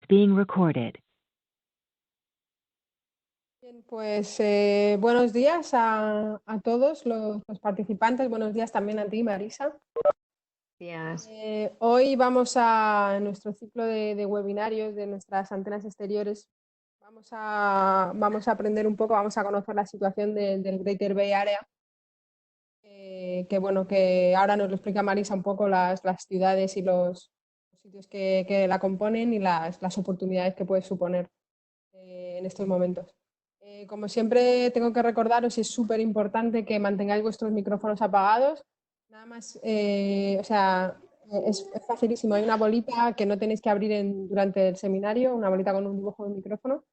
being recorded. Bien, pues buenos días a todos los participantes. Buenos días también a ti, Marisa. Días. Hoy vamos a nuestro ciclo de webinarios de nuestras antenas exteriores. Vamos a aprender un poco, vamos a conocer la situación del Greater Bay Area. Que bueno, que ahora nos lo explica Marisa un poco las ciudades y los sitios que la componen y las oportunidades que puede suponer en estos momentos. Como siempre, tengo que recordaros y es súper importante que mantengáis vuestros micrófonos apagados. Nada más, es facilísimo. Hay una bolita que no tenéis que abrir durante el seminario, una bolita con un dibujo de micrófono.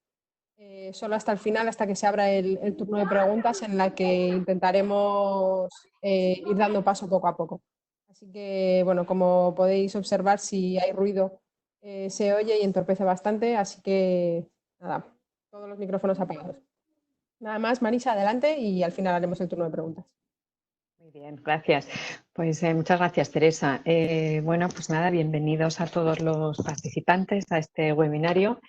Solo hasta el final, hasta que se abra el turno de preguntas, en la que intentaremos ir dando paso poco a poco. Así que, bueno, como podéis observar, si hay ruido, se oye y entorpece bastante. Así que, nada, todos los micrófonos apagados. Nada más, Marisa, adelante y al final haremos el turno de preguntas. Muy bien, gracias. Pues muchas gracias, Teresa. Bueno, pues nada, bienvenidos a todos los participantes a este webinario.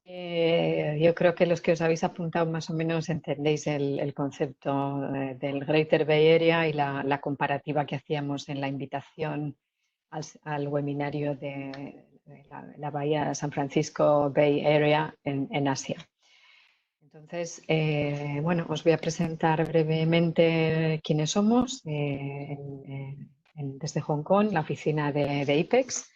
Yo creo que los que os habéis apuntado más o menos entendéis el concepto del Greater Bay Area y la comparativa que hacíamos en la invitación al webinario de la Bahía San Francisco Bay Area en Asia. Entonces, bueno, os voy a presentar brevemente quiénes somos desde Hong Kong, la oficina de IPEX,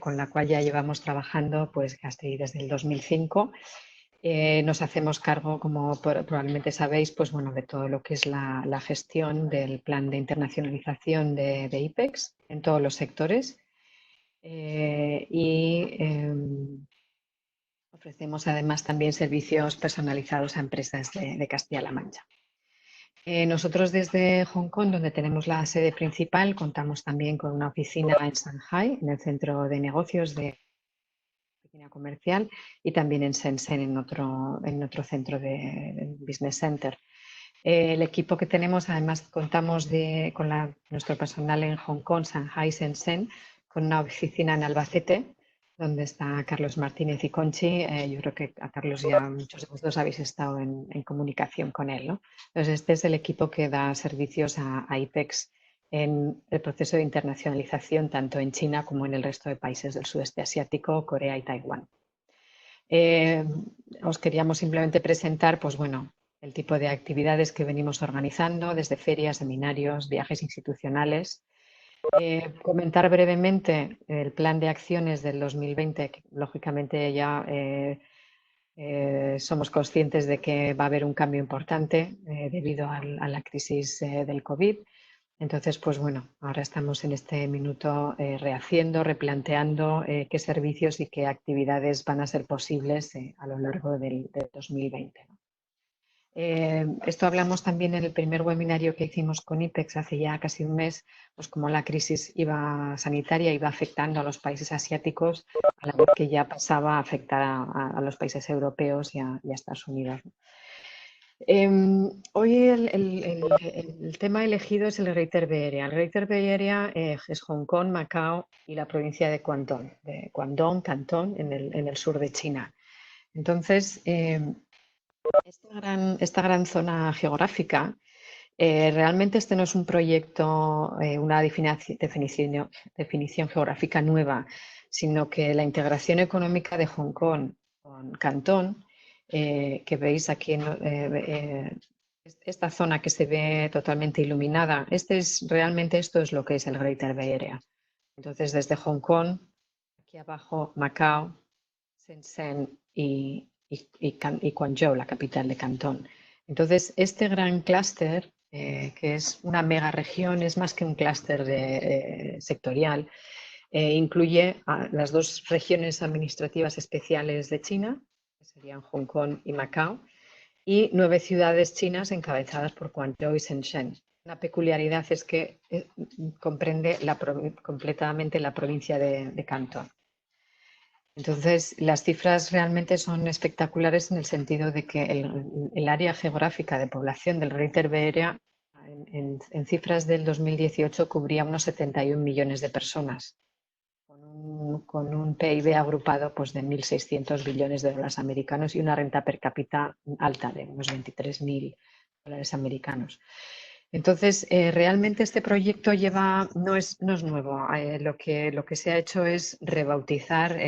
con la cual ya llevamos trabajando pues casi desde el 2005. Nos hacemos cargo, como probablemente sabéis, pues bueno, de todo lo que es la gestión del plan de internacionalización de IPEX en todos los sectores. Ofrecemos además también servicios personalizados a empresas de Castilla-La Mancha. Nosotros desde Hong Kong, donde tenemos la sede principal, contamos también con una oficina en Shanghai, en el centro de negocios de oficina comercial, y también en Shenzhen, en otro centro de Business Center. El equipo que tenemos, además contamos con nuestro personal en Hong Kong, Shanghai, Shenzhen, con una oficina en Albacete, donde está Carlos Martínez y Conchi. Yo creo que a Carlos ya muchos de vosotros habéis estado en comunicación con él, ¿no? Entonces, este es el equipo que da servicios a IPEX en el proceso de internacionalización, tanto en China como en el resto de países del sudeste asiático, Corea y Taiwán. Os queríamos simplemente presentar, pues bueno, el tipo de actividades que venimos organizando, desde ferias, seminarios, viajes institucionales. Comentar brevemente el plan de acciones del 2020, que lógicamente ya somos conscientes de que va a haber un cambio importante debido a la crisis del COVID. Entonces, pues bueno, ahora estamos en este minuto rehaciendo, replanteando qué servicios y qué actividades van a ser posibles a lo largo del 2020. Esto hablamos también en el primer webinario que hicimos con IPEX hace ya casi un mes, pues como la crisis sanitaria iba afectando a los países asiáticos, a la vez que ya pasaba a afectar a los países europeos y a Estados Unidos. Hoy el tema elegido es el Greater Bay Area. El Greater Bay Area es Hong Kong, Macao y la provincia de Guangdong, Cantón, en el sur de China. Entonces, esta gran zona geográfica, realmente este no es un proyecto, una definición geográfica nueva, sino que la integración económica de Hong Kong con Cantón, que veis aquí esta zona que se ve totalmente iluminada, realmente esto es lo que es el Greater Bay Area. Entonces, desde Hong Kong, aquí abajo, Macao, Shenzhen y Guangzhou, la capital de Cantón. Entonces, este gran clúster, que es una mega región, es más que un clúster sectorial, incluye a las dos regiones administrativas especiales de China, que serían Hong Kong y Macao, y 9 ciudades chinas encabezadas por Guangzhou y Shenzhen. La peculiaridad es que comprende completamente la provincia de Cantón. Entonces, las cifras realmente son espectaculares en el sentido de que el área geográfica de población del Greater Bay Area en cifras del 2018 cubría unos 71 millones de personas, con con un PIB agrupado pues, de 1.600 billones de dólares americanos y una renta per cápita alta de unos 23.000 dólares americanos. Entonces, realmente este proyecto no es nuevo. Lo que se ha hecho es rebautizar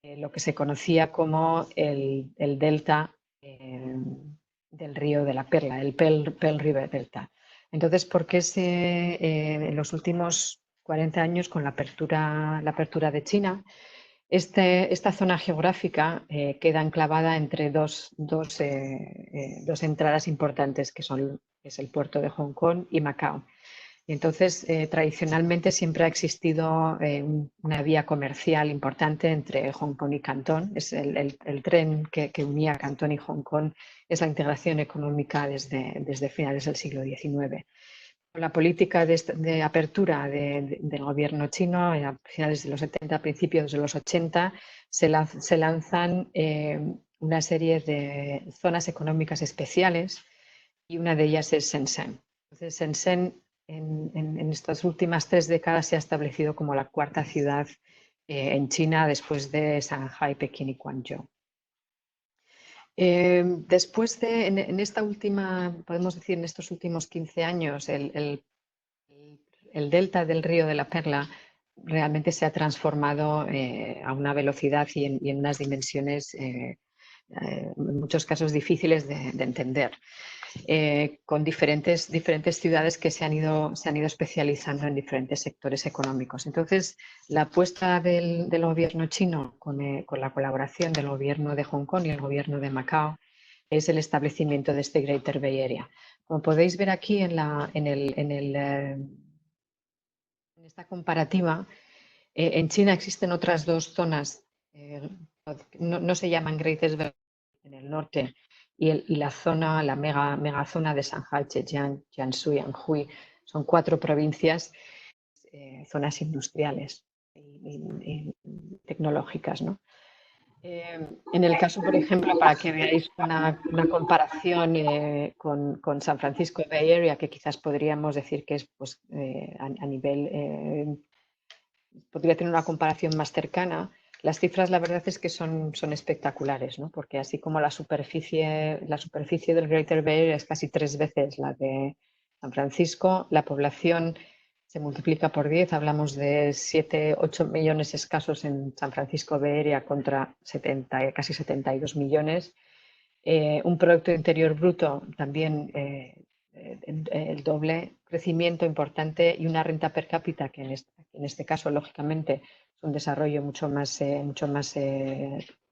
lo que se conocía como el delta del río de la Perla, el Pearl River Delta. Entonces, ¿por qué en los últimos 40 años, con la apertura de China, esta zona geográfica queda enclavada entre dos entradas importantes, es el puerto de Hong Kong y Macao? Y entonces, tradicionalmente siempre ha existido una vía comercial importante entre Hong Kong y Cantón. Es el tren que unía Cantón y Hong Kong, es la integración económica desde finales del siglo XIX. Con la política de apertura del gobierno chino, a finales de los 70, a principios de los 80, se lanzan una serie de zonas económicas especiales y una de ellas es Shenzhen. Entonces, Shenzhen en estas últimas 3 décadas se ha establecido como la cuarta ciudad en China después de Shanghai, Pekín y Guangzhou. En esta última, podemos decir, en estos últimos 15 años, el delta del río de la Perla realmente se ha transformado a una velocidad y en unas dimensiones, en muchos casos difíciles de entender. Con diferentes ciudades que se han ido especializando en diferentes sectores económicos. Entonces, la apuesta del gobierno chino con la colaboración del gobierno de Hong Kong y el gobierno de Macao es el establecimiento de este Greater Bay Area. Como podéis ver aquí en esta comparativa, en China existen otras dos zonas, no se llaman Greater Bay en el norte, y la megazona de Shanghai, Zhejiang, Jiangsu y Anhui. Son 4 provincias, zonas industriales y tecnológicas, ¿no? En el caso, por ejemplo, para que veáis una comparación con San Francisco Bay Area, que quizás podríamos decir que es pues, a nivel, podría tener una comparación más cercana. Las cifras, la verdad es que son espectaculares, ¿no? Porque así como la superficie del Greater Bay Area es casi 3 veces la de San Francisco, la población se multiplica por 10, hablamos de 7, 8 millones escasos en San Francisco Bay Area contra casi 72 millones. Un Producto Interior Bruto también el doble, crecimiento importante y una renta per cápita que en este caso, lógicamente, es un desarrollo mucho más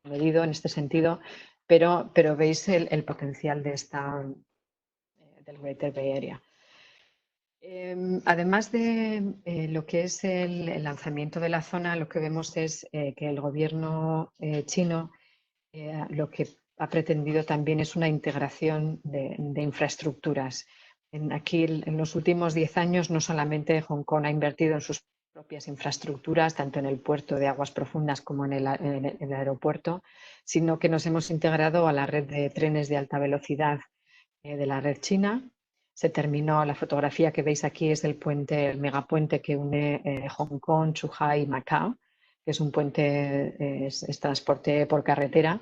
medido en este sentido, pero veis el potencial del Greater Bay Area. Además de lo que es el lanzamiento de la zona, lo que vemos es que el gobierno chino lo que ha pretendido también es una integración de infraestructuras. Aquí, en los últimos 10 años, no solamente Hong Kong ha invertido en sus propias infraestructuras, tanto en el puerto de aguas profundas como en el aeropuerto, sino que nos hemos integrado a la red de trenes de alta velocidad de la red china. Se terminó, la fotografía que veis aquí es del puente, el megapuente que une Hong Kong, Zhuhai y Macao, que es un puente, es transporte por carretera.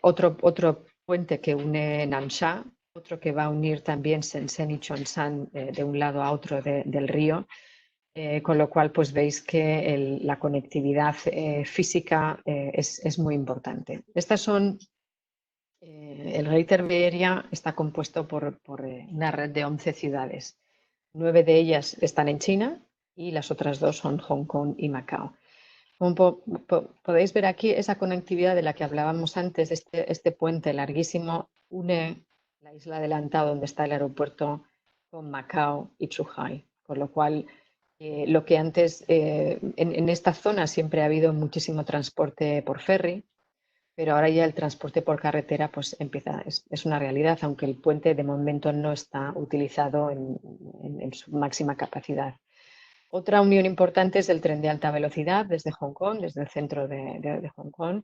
Otro puente que une Nansha, otro que va a unir también Shenzhen y Chongshan de un lado a otro del río, con lo cual pues veis que la conectividad física es muy importante. Estas son el Greater Bay Area está compuesto por una red de 11 ciudades. 9 de ellas están en China y las otras 2 son Hong Kong y Macao. Como podéis ver aquí, esa conectividad de la que hablábamos antes, este puente larguísimo, une la isla de Lantau, donde está el aeropuerto, con Macao y Zhuhai. Con lo cual, lo que antes, en esta zona siempre ha habido muchísimo transporte por ferry, pero ahora ya el transporte por carretera pues es una realidad, aunque el puente de momento no está utilizado en su máxima capacidad. Otra unión importante es el tren de alta velocidad desde Hong Kong, desde el centro de Hong Kong.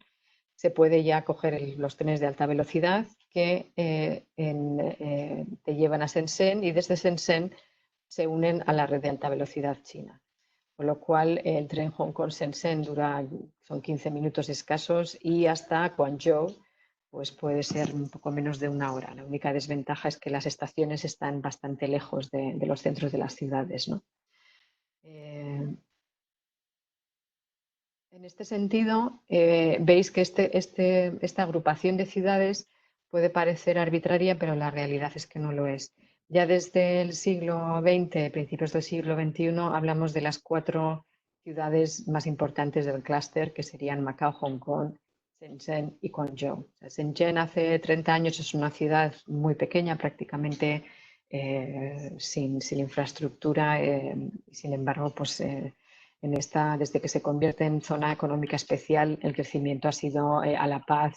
Se puede ya coger los trenes de alta velocidad que te llevan a Shenzhen y desde Shenzhen se unen a la red de alta velocidad china. con lo cual el tren Hong Kong-Shenzhen son 15 minutos escasos y hasta Guangzhou pues puede ser un poco menos de una hora. La única desventaja es que las estaciones están bastante lejos de los centros de las ciudades, ¿no? En este sentido, veis que esta agrupación de ciudades puede parecer arbitraria, pero la realidad es que no lo es. Ya desde el siglo XX, principios del siglo XXI, hablamos de las 4 ciudades más importantes del clúster, que serían Macao, Hong Kong, Shenzhen y Guangzhou. O sea, Shenzhen hace 30 años es una ciudad muy pequeña, prácticamente sin infraestructura, sin embargo, pues desde que se convierte en zona económica especial, el crecimiento ha sido a la par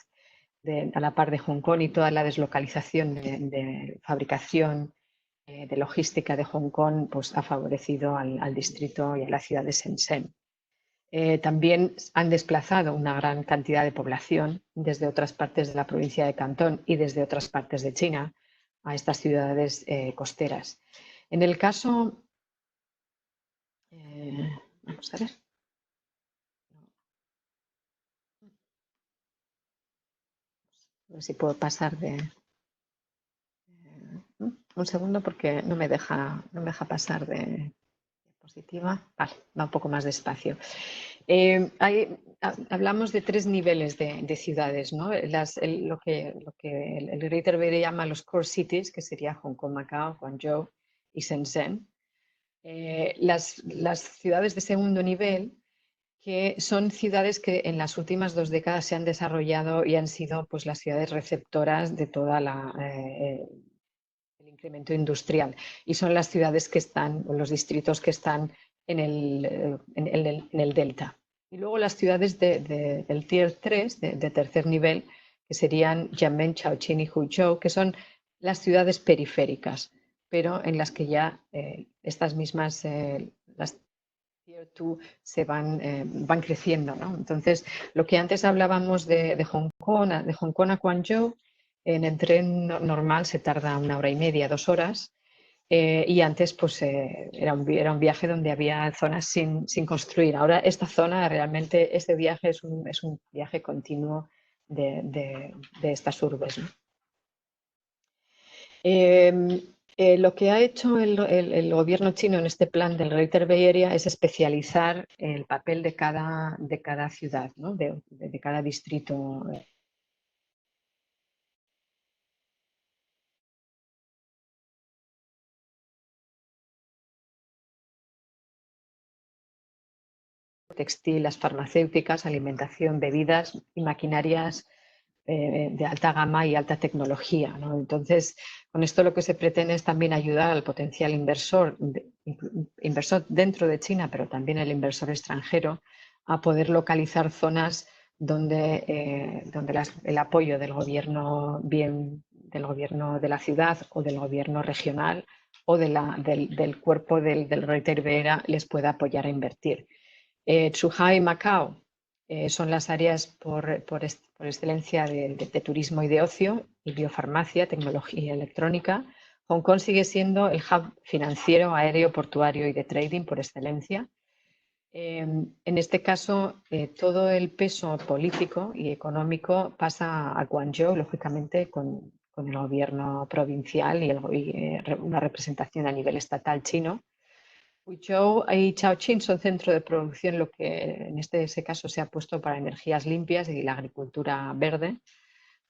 de Hong Kong, y toda la deslocalización de fabricación, de logística de Hong Kong, pues ha favorecido al distrito y a la ciudad de Shenzhen. También han desplazado una gran cantidad de población desde otras partes de la provincia de Cantón y desde otras partes de China a estas ciudades costeras. En el caso, vamos a ver. A ver si puedo pasar de... un segundo porque no me deja pasar de diapositiva. Vale, va un poco más despacio. Hablamos de 3 niveles de ciudades, ¿no? Lo que el Greater Bay Area llama los core cities, que sería Hong Kong, Macao, Guangzhou y Shenzhen. Las ciudades de segundo nivel, que son ciudades que en las últimas 2 décadas se han desarrollado y han sido pues las ciudades receptoras de toda el incremento industrial, y son las ciudades que están, o los distritos que están en el delta. Y luego las ciudades del tier 3, de tercer nivel, que serían Jianmen, Chongqing y Huzhou, que son las ciudades periféricas, pero en las que ya estas mismas, las Tier 2 van creciendo, ¿no? Entonces, lo que antes hablábamos de Hong Kong a Guangzhou, en el tren normal se tarda 1 hora y media, 2 horas, y antes pues era un viaje donde había zonas sin construir. Ahora esta zona realmente, este viaje es un viaje continuo de estas urbes, ¿no? Lo que ha hecho el gobierno chino en este plan del Greater Bay Area es especializar el papel de cada ciudad, ¿no? de cada distrito. Textil, las farmacéuticas, alimentación, bebidas y maquinarias de alta gama y alta tecnología, ¿no? Entonces, con esto lo que se pretende es también ayudar al potencial inversor dentro de China, pero también el inversor extranjero, a poder localizar zonas donde el apoyo del gobierno, bien del gobierno de la ciudad o del gobierno regional o del cuerpo del Greater Bay Area les pueda apoyar a invertir. Zhuhai y Macao son las áreas por excelencia de turismo y de ocio, y biofarmacia, tecnología electrónica. Hong Kong sigue siendo el hub financiero, aéreo, portuario y de trading por excelencia. En este caso, todo el peso político y económico pasa a Guangzhou, lógicamente, con el gobierno provincial y una representación a nivel estatal chino. Huzhou y Chongqing son centro de producción, lo que en ese caso se ha puesto para energías limpias y la agricultura verde.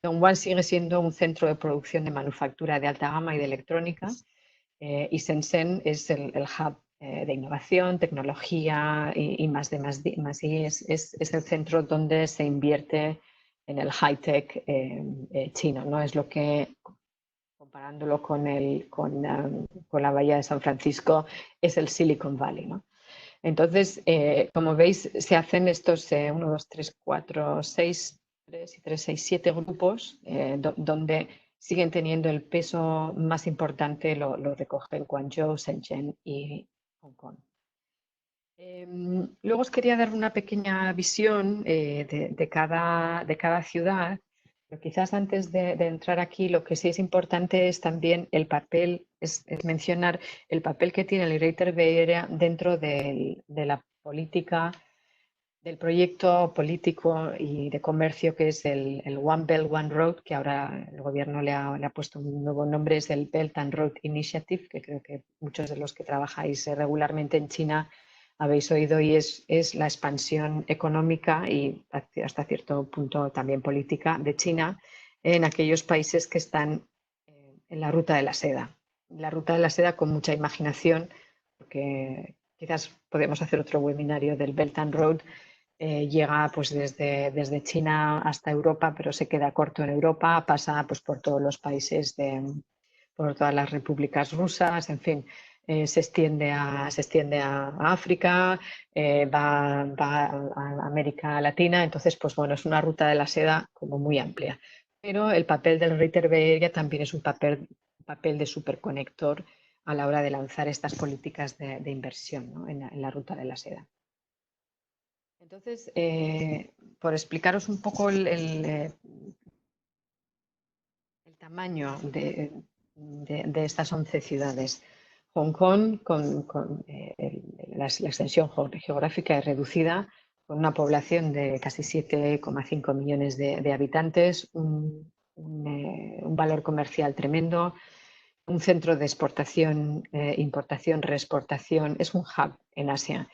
Dongguan sigue siendo un centro de producción de manufactura de alta gama y de electrónica, y Shenzhen es el hub de innovación, tecnología y más y es el centro donde se invierte en el high-tech chino, ¿no? Es lo que, comparándolo con la bahía de San Francisco, es el Silicon Valley, ¿no? Entonces, como veis, se hacen estos 1, 2, 3, 4, 6, 3 y 3, 6, 7 grupos, donde siguen teniendo el peso más importante, lo recogen Guangzhou, Shenzhen y Hong Kong. Luego os quería dar una pequeña visión de cada ciudad. Pero quizás antes de entrar aquí, lo que sí es importante es también el papel, es mencionar el papel que tiene el Greater Bay Area dentro de la política, del proyecto político y de comercio que es el One Belt, One Road, que ahora el gobierno le ha puesto un nuevo nombre, es el Belt and Road Initiative, que creo que muchos de los que trabajáis regularmente en China habéis oído, y es la expansión económica y hasta cierto punto también política de China en aquellos países que están en la ruta de la seda. La ruta de la seda con mucha imaginación, porque quizás podemos hacer otro webinario del Belt and Road. Llega pues desde China hasta Europa, pero se queda corto en Europa, pasa pues por todos los países, por todas las repúblicas rusas, en fin, se extiende a África, va a América Latina. Entonces, pues bueno, es una ruta de la seda como muy amplia. Pero el papel del Greater Bay Area también es un papel de superconector a la hora de lanzar estas políticas de inversión, ¿no? en la ruta de la seda. Entonces, por explicaros un poco el tamaño de estas 11 ciudades. Hong Kong, con la extensión geográfica es reducida, con una población de casi 7,5 millones de habitantes, un valor comercial tremendo, un centro de exportación, importación, reexportación, es un hub en Asia.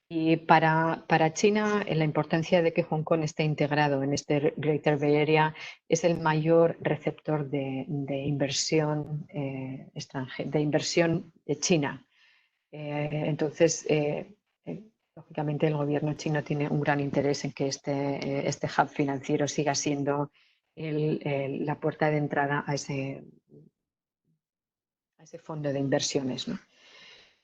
Y para China, la importancia de que Hong Kong esté integrado en este Greater Bay Area es el mayor receptor de inversión extranjera, de inversión de China. Entonces, lógicamente, el gobierno chino tiene un gran interés en que este hub financiero siga siendo la puerta de entrada a ese fondo de inversiones, ¿no?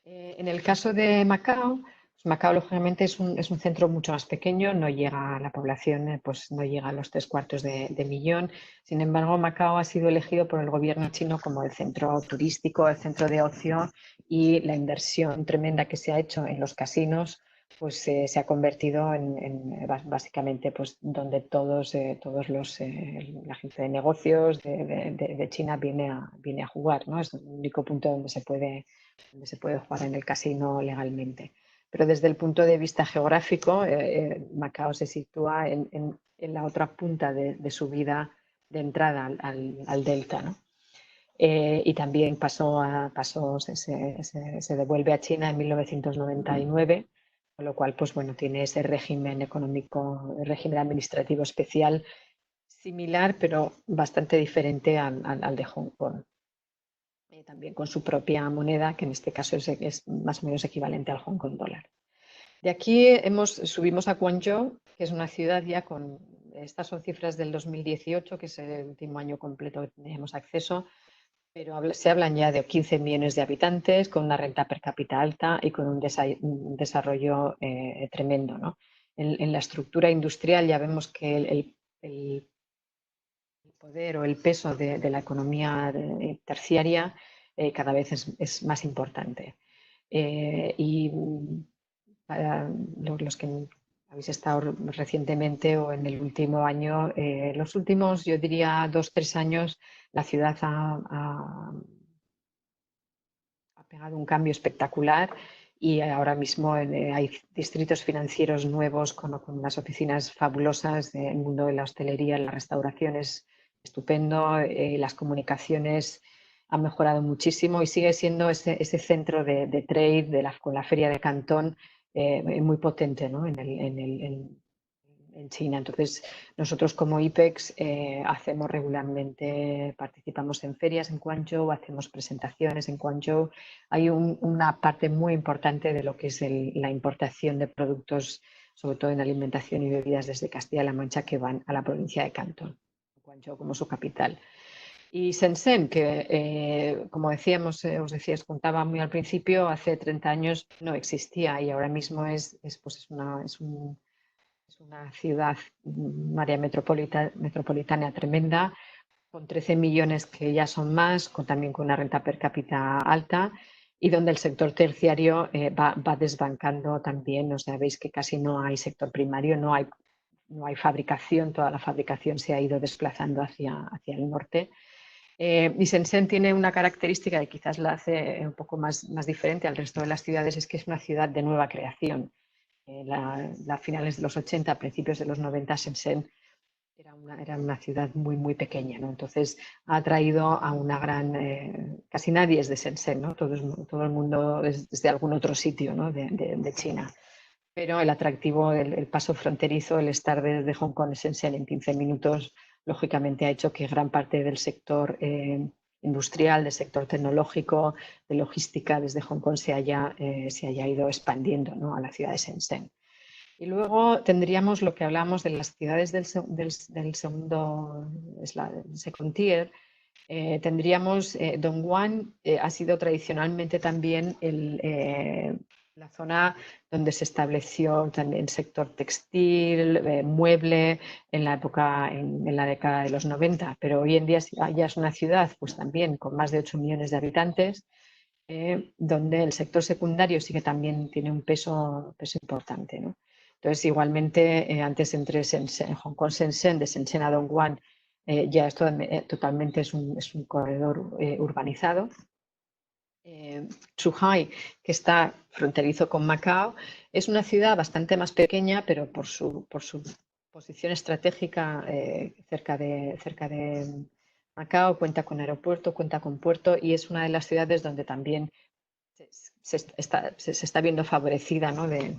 En el caso de Macao, pues Macao lógicamente es un centro mucho más pequeño, no llega a la población, pues no llega a los 3/4 de millón. Sin embargo, Macao ha sido elegido por el gobierno chino como el centro turístico, el centro de ocio, y la inversión tremenda que se ha hecho en los casinos pues se ha convertido en básicamente pues donde todos la gente de negocios de China viene a jugar, ¿no? Es el único punto donde se puede jugar en el casino legalmente. Pero desde el punto de vista geográfico, Macao se sitúa en la otra punta de subida de entrada al delta, ¿no? Y también se devuelve a China en 1999, con lo cual pues, bueno, tiene ese régimen económico, régimen administrativo especial similar, pero bastante diferente al de Hong Kong. También con su propia moneda, que en este caso es más o menos equivalente al Hong Kong dólar. De aquí subimos a Guangzhou, que es una ciudad ya con, estas son cifras del 2018, que es el último año completo que teníamos acceso, pero se hablan ya de 15 millones de habitantes, con una renta per cápita alta y con un desarrollo tremendo, ¿no? En la estructura industrial ya vemos que el poder o el peso de la economía terciaria cada vez es más importante. Y para los que habéis estado recientemente o en el último año, los últimos, yo diría, 2-3 años, la ciudad ha pegado un cambio espectacular, y ahora mismo hay distritos financieros nuevos con unas oficinas fabulosas del mundo de la hostelería, la restauración es estupendo, las comunicaciones han mejorado muchísimo y sigue siendo ese centro de trade con la feria de Cantón muy potente, ¿no? En China. Entonces, nosotros como IPEX hacemos regularmente, participamos en ferias en Guangzhou, hacemos presentaciones en Guangzhou. Hay una parte muy importante de lo que es la importación de productos, sobre todo en alimentación y bebidas, desde Castilla-La Mancha, que van a la provincia de Cantón, Guangzhou como su capital. Y Shenzhen, que como decíamos, os contaba muy al principio, hace 30 años no existía, y ahora mismo es una ciudad, un área metropolitana tremenda, con 13 millones que ya son más, también con una renta per cápita alta, y donde el sector terciario va desbancando también. O sea, veis que casi no hay sector primario, no hay no hay fabricación, toda la fabricación se ha ido desplazando hacia el norte. Y Shenzhen tiene una característica que quizás la hace un poco más diferente al resto de las ciudades, es que es una ciudad de nueva creación. A finales de los 80, a principios de los 90, Shenzhen era una ciudad muy pequeña, ¿no? Entonces ha atraído a una gran... casi nadie es de Shenzhen, ¿no? Todo el mundo es de algún otro sitio, ¿no? de China. Pero el atractivo, el paso fronterizo, el estar desde Hong Kong a Shenzhen en 15 minutos, lógicamente ha hecho que gran parte del sector industrial, del sector tecnológico, de logística desde Hong Kong se haya ido expandiendo, ¿no? a la ciudad de Shenzhen. Y luego tendríamos lo que hablamos de las ciudades del segundo, es la second tier. Tendríamos Dongguan, ha sido tradicionalmente también la zona donde se estableció también el sector textil, mueble, en la década de los 90, pero hoy en día ya es una ciudad pues también con más de 8 millones de habitantes, donde el sector secundario sí que también tiene un peso importante, ¿no? Entonces, igualmente, antes entre Hong Kong, Shenzhen, de Shenzhen a Dongguan, ya esto totalmente es un corredor urbanizado. Zhuhai, que está fronterizo con Macao, es una ciudad bastante más pequeña, pero por su posición estratégica cerca de Macao, cuenta con aeropuerto, cuenta con puerto y es una de las ciudades donde también se está viendo favorecida, ¿no? de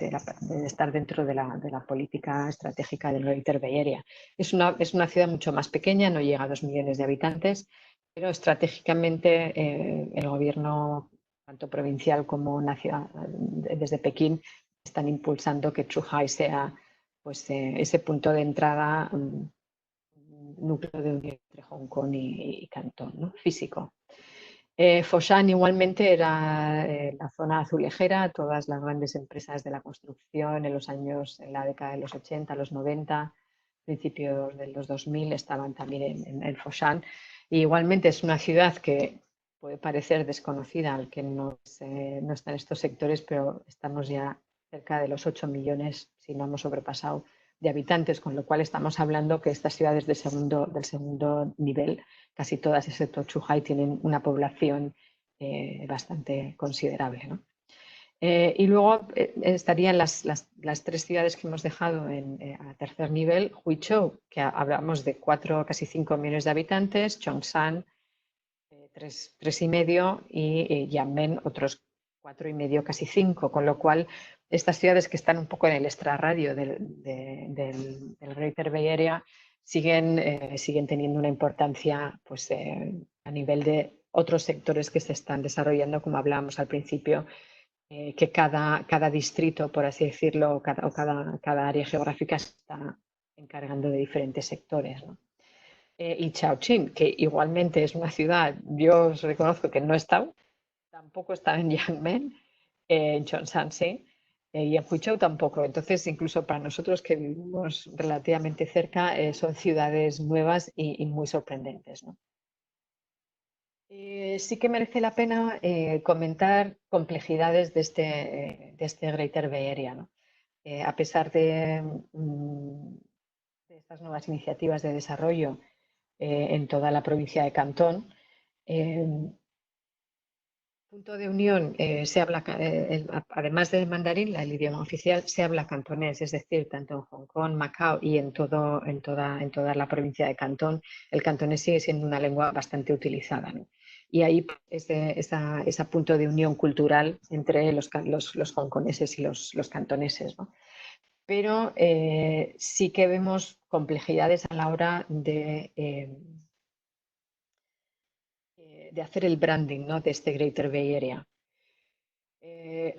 estar dentro de la política estratégica del Greater Bay Area. Es una ciudad mucho más pequeña, no llega a 2 millones de habitantes, pero estratégicamente el gobierno, tanto provincial como nacional, desde Pekín, están impulsando que Zhuhai sea pues, ese punto de entrada, núcleo de unión entre Hong Kong y Cantón, ¿no? físico. Foshan igualmente era la zona azulejera, todas las grandes empresas de la construcción en la década de los 80, los 90, principios de los 2000 estaban también en Foshan. Y igualmente es una ciudad que puede parecer desconocida al que no está en estos sectores, pero estamos ya cerca de los 8 millones, si no hemos sobrepasado, de habitantes, con lo cual estamos hablando que estas ciudades del segundo nivel, casi todas, excepto Zhuhai, tienen una población bastante considerable, ¿no? Y luego estarían las 3 ciudades que hemos dejado a tercer nivel: Huizhou, que hablamos de 4, casi 5 millones de habitantes; Chongshan, 3,5; y Yanmen, otros 4,5, casi 5, con lo cual estas ciudades que están un poco en el extrarradio del Greater Bay Area siguen teniendo una importancia pues, a nivel de otros sectores que se están desarrollando, como hablábamos al principio, que cada distrito, por así decirlo, o cada área geográfica se está encargando de diferentes sectores, ¿no? Y Chongqing, que igualmente es una ciudad, yo os reconozco que no he estado, tampoco está en Yanmen, en Chongshan sí, y en Huizhou tampoco. Entonces, incluso para nosotros que vivimos relativamente cerca, son ciudades nuevas y muy sorprendentes, ¿no? Sí que merece la pena comentar complejidades de este Greater Bay Area, ¿no? A pesar de estas nuevas iniciativas de desarrollo en toda la provincia de Cantón, punto de unión, se habla, además del mandarín, el idioma oficial, se habla cantonés, es decir, tanto en Hong Kong, Macao y en toda la provincia de Cantón, el cantonés sigue siendo una lengua bastante utilizada, ¿no? Y ahí ese punto de unión cultural entre los hongkoneses y los cantoneses, ¿no? Pero sí que vemos complejidades a la hora de hacer el branding, ¿no? de este Greater Bay Area.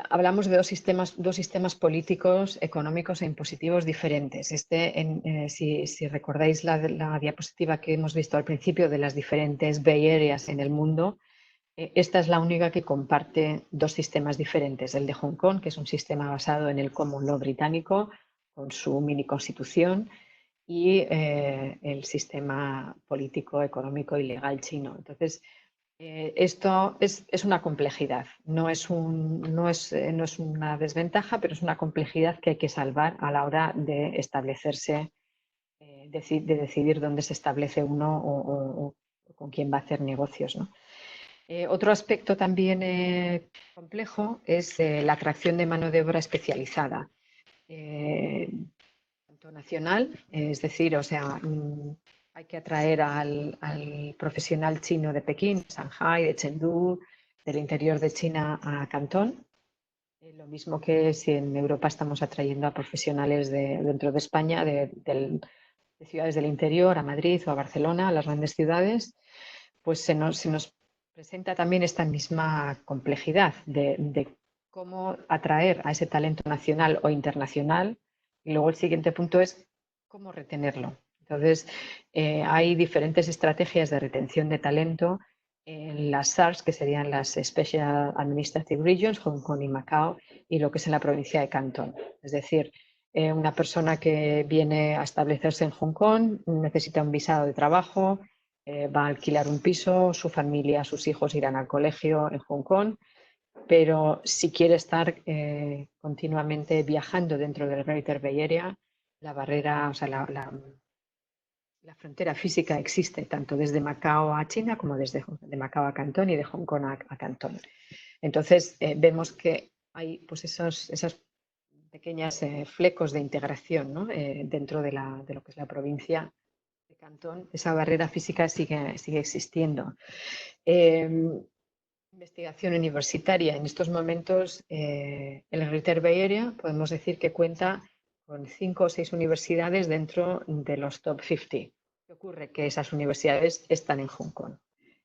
Hablamos de dos sistemas políticos, económicos e impositivos diferentes. Si recordáis la diapositiva que hemos visto al principio de las diferentes Bay Areas en el mundo, esta es la única que comparte dos sistemas diferentes: el de Hong Kong, que es un sistema basado en el common law británico, con su mini constitución, y el sistema político, económico y legal chino. Entonces, esto es una complejidad, no es una desventaja, pero es una complejidad que hay que salvar a la hora de establecerse de decidir dónde se establece uno o con quién va a hacer negocios, ¿no? Otro aspecto también complejo es la atracción de mano de obra especializada, tanto nacional, es decir, o sea, hay que atraer al profesional chino de Pekín, Shanghai, de Chengdu, del interior de China a Cantón. Lo mismo que si en Europa estamos atrayendo a profesionales dentro de España, de ciudades del interior, a Madrid o a Barcelona, a las grandes ciudades, pues se nos presenta también esta misma complejidad de cómo atraer a ese talento nacional o internacional. Y luego el siguiente punto es cómo retenerlo. Entonces, hay diferentes estrategias de retención de talento en las SARS, que serían las Special Administrative Regions, Hong Kong y Macao, y lo que es en la provincia de Cantón. Es decir, una persona que viene a establecerse en Hong Kong necesita un visado de trabajo, va a alquilar un piso, su familia, sus hijos irán al colegio en Hong Kong, pero si quiere estar continuamente viajando dentro del Greater Bay Area, la barrera, o sea, la frontera física existe tanto desde Macao a China como desde de Macao a Cantón y de Hong Kong a Cantón. Entonces, vemos que hay pues esos pequeños flecos de integración, ¿no? Dentro de lo que es la provincia de Cantón. Esa barrera física sigue existiendo. Investigación universitaria. En estos momentos, el Greater Bay Area podemos decir que cuenta con 5 o 6 universidades dentro de los top 50. ¿Qué ocurre? Que esas universidades están en Hong Kong.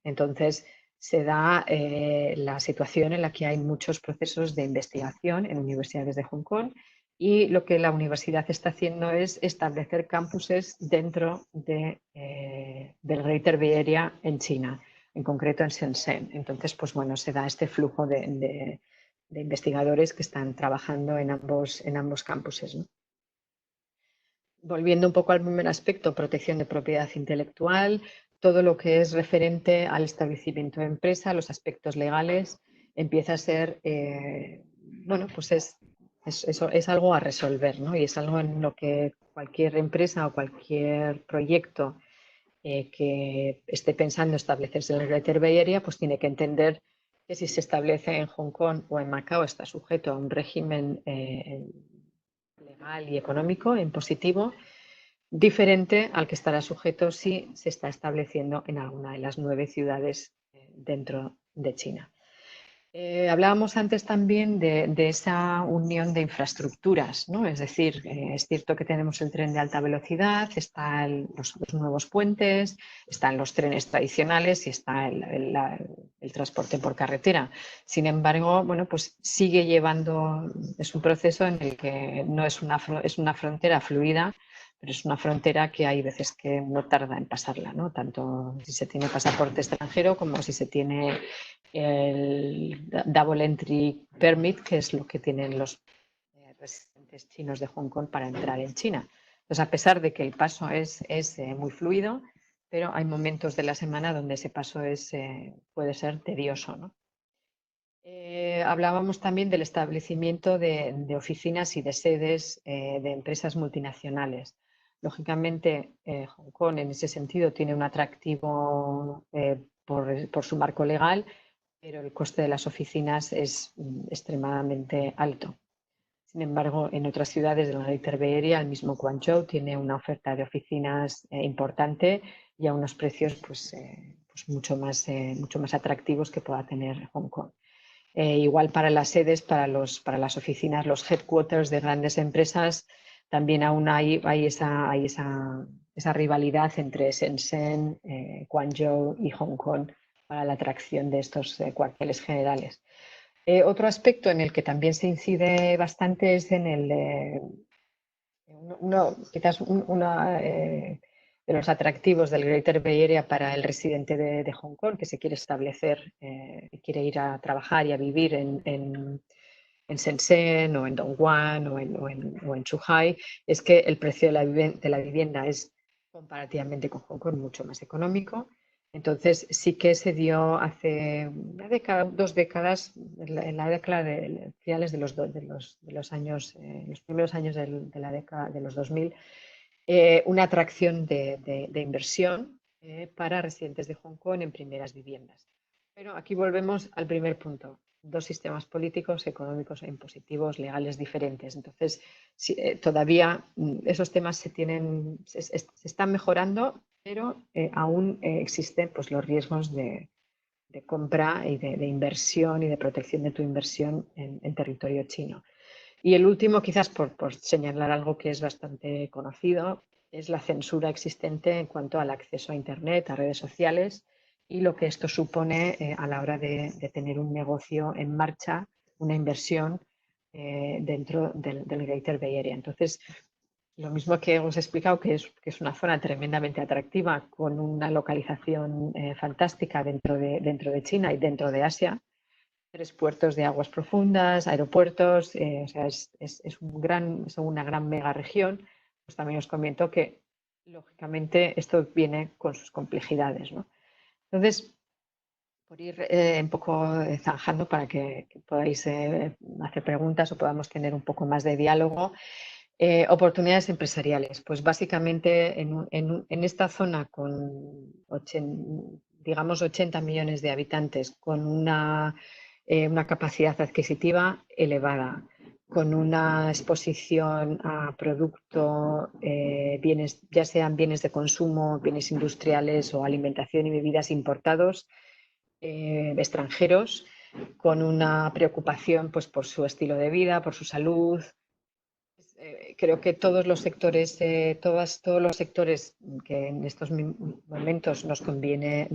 Entonces, se da la situación en la que hay muchos procesos de investigación en universidades de Hong Kong y lo que la universidad está haciendo es establecer campuses dentro del Greater Bay Area en China, en concreto en Shenzhen. Entonces, pues bueno, se da este flujo de investigadores que están trabajando en ambos campuses, ¿no? Volviendo un poco al primer aspecto, protección de propiedad intelectual, todo lo que es referente al establecimiento de empresa, los aspectos legales, empieza a ser, bueno, pues es algo a resolver, ¿no? Y es algo en lo que cualquier empresa o cualquier proyecto que esté pensando establecerse en el Greater Bay Area, pues tiene que entender que si se establece en Hong Kong o en Macao está sujeto a un régimen legal y económico impositivo diferente al que estará sujeto si se está estableciendo en alguna de las 9 ciudades dentro de China. Hablábamos antes también de esa unión de infraestructuras, ¿no? Es decir, es cierto que tenemos el tren de alta velocidad, están los nuevos puentes, están los trenes tradicionales y está el transporte por carretera. Sin embargo, bueno, pues sigue llevando, es un proceso en el que no es una frontera fluida, pero es una frontera que hay veces que no tarda en pasarla, ¿no? Tanto si se tiene pasaporte extranjero como si se tiene el Double Entry Permit, que es lo que tienen los residentes chinos de Hong Kong para entrar en China. Entonces, a pesar de que el paso es muy fluido, pero hay momentos de la semana donde ese paso puede ser tedioso, ¿no? Hablábamos también del establecimiento de oficinas y de sedes de empresas multinacionales. Lógicamente, Hong Kong en ese sentido tiene un atractivo por su marco legal, pero el coste de las oficinas es extremadamente alto. Sin embargo, en otras ciudades de la Greater Bay Area, el mismo Guangzhou tiene una oferta de oficinas importante y a unos precios pues mucho más atractivos que pueda tener Hong Kong. Igual para las sedes, para las oficinas, los headquarters de grandes empresas, también aún hay esa rivalidad entre Shenzhen, Guangzhou y Hong Kong para la atracción de estos cuarteles generales. Otro aspecto en el que también se incide bastante es en quizás uno de los atractivos del Greater Bay Area para el residente de Hong Kong que se quiere establecer, quiere ir a trabajar y a vivir en Shenzhen o en Dongguan o en Zhuhai, es que el precio de la vivienda es comparativamente con Hong Kong mucho más económico. Entonces sí que se dio hace una década, 2 décadas, en la década de finales de los años, los primeros años de la década de los 2000, una atracción de inversión para residentes de Hong Kong en primeras viviendas. Pero aquí volvemos al primer punto. Dos sistemas políticos, económicos e impositivos legales diferentes. Entonces, todavía esos temas se están mejorando, pero aún existen pues, los riesgos de compra y de inversión y de protección de tu inversión en territorio chino. Y el último, quizás por señalar algo que es bastante conocido, es la censura existente en cuanto al acceso a Internet, a redes sociales y lo que esto supone a la hora de tener un negocio en marcha, una inversión dentro del Greater Bay Area. Entonces, lo mismo que os he explicado, que es una zona tremendamente atractiva, con una localización fantástica dentro de China y dentro de Asia. 3 puertos de aguas profundas, aeropuertos, o sea, es una gran mega región. Pues también os comento que, lógicamente, esto viene con sus complejidades, ¿no? Entonces, por ir un poco zanjando para que podáis hacer preguntas o podamos tener un poco más de diálogo. Oportunidades empresariales. Pues básicamente en esta zona con digamos 80 millones de habitantes, con una capacidad adquisitiva elevada, con una exposición a producto, bienes, ya sean bienes de consumo, bienes industriales o alimentación y bebidas importados, extranjeros, con una preocupación pues, por su estilo de vida, por su salud. Creo que todos los sectores, todos los sectores que en estos momentos nos conviene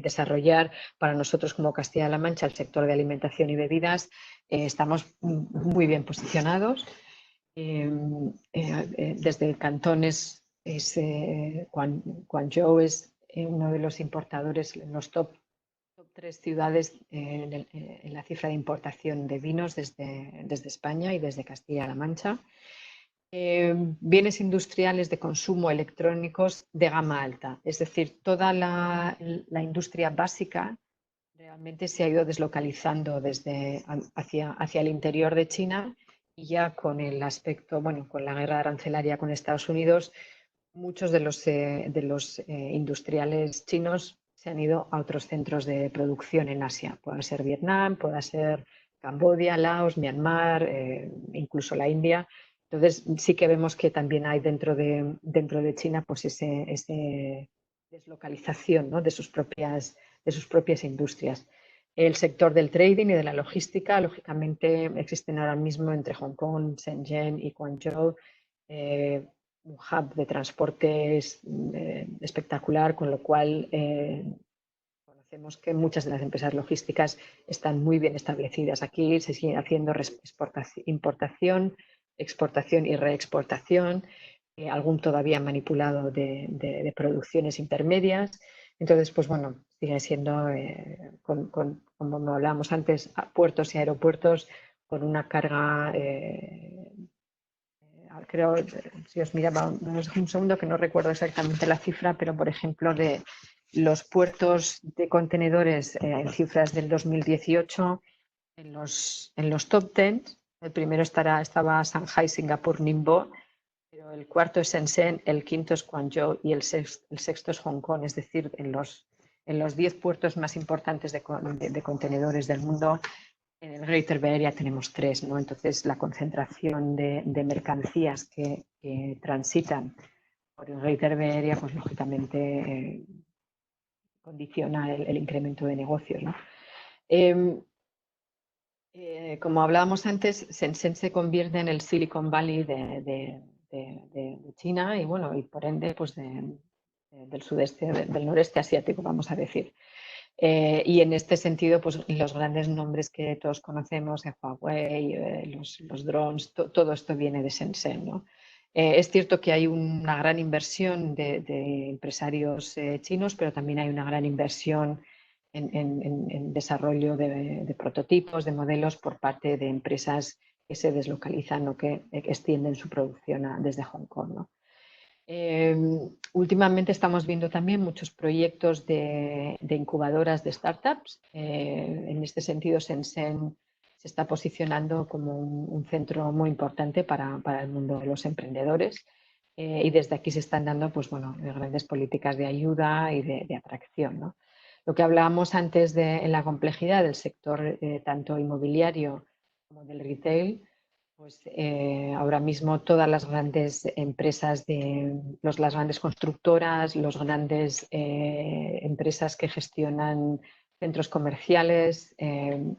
desarrollar, para nosotros como Castilla-La Mancha, el sector de alimentación y bebidas, estamos muy bien posicionados. Desde Cantones, Guangzhou es uno de los importadores, en los top 3 ciudades en la cifra de importación de vinos desde España y desde Castilla-La Mancha. Bienes industriales de consumo electrónicos de gama alta, es decir, toda la industria básica realmente se ha ido deslocalizando hacia el interior de China, y ya con el aspecto, bueno, con la guerra arancelaria con Estados Unidos, muchos de los industriales chinos se han ido a otros centros de producción en Asia. Puede ser Vietnam, puede ser Camboya, Laos, Myanmar, incluso la India. Entonces sí que vemos que también hay dentro de China pues ese deslocalización, ¿no?, de sus propias industrias. El sector del trading y de la logística, lógicamente, existen ahora mismo entre Hong Kong, Shenzhen y Guangzhou un hub de transportes espectacular, con lo cual conocemos que muchas de las empresas logísticas están muy bien establecidas. Aquí se sigue haciendo importación, exportación y reexportación, algún todavía manipulado de producciones intermedias. Entonces, pues bueno, sigue siendo, como hablábamos antes, puertos y aeropuertos con una carga creo, si os miraba un segundo, que no recuerdo exactamente la cifra, pero por ejemplo, de los puertos de contenedores en cifras del 2018, en los top 10, el primero estaba Shanghai, Singapur, Ningbo, pero el cuarto es Shenzhen, el quinto es Guangzhou y el sexto es Hong Kong. Es decir, en los 10 puertos más importantes de contenedores del mundo, en el Greater Bay Area tenemos 3, ¿no? Entonces, la concentración de mercancías que transitan por el Greater Bay Area, pues lógicamente condiciona el incremento de negocios, ¿no? Como hablábamos antes, Shenzhen se convierte en el Silicon Valley de China y, bueno, y por ende, pues del sudeste, del noreste asiático, vamos a decir. Y en este sentido, pues los grandes nombres que todos conocemos, Huawei, los drones, todo esto viene de Shenzhen, ¿no? Es cierto que hay una gran inversión de empresarios chinos, pero también hay una gran inversión en desarrollo de prototipos, de modelos por parte de empresas que se deslocalizan o que extienden su producción desde Hong Kong, ¿no? Últimamente estamos viendo también muchos proyectos de incubadoras de startups. En este sentido, Shenzhen se está posicionando como un centro muy importante para el mundo de los emprendedores. y desde aquí se están dando pues, bueno, grandes políticas de ayuda y de atracción, ¿no? Lo que hablábamos antes en la complejidad del sector tanto inmobiliario como del retail, pues ahora mismo todas las grandes empresas, las grandes constructoras, las grandes empresas que gestionan centros comerciales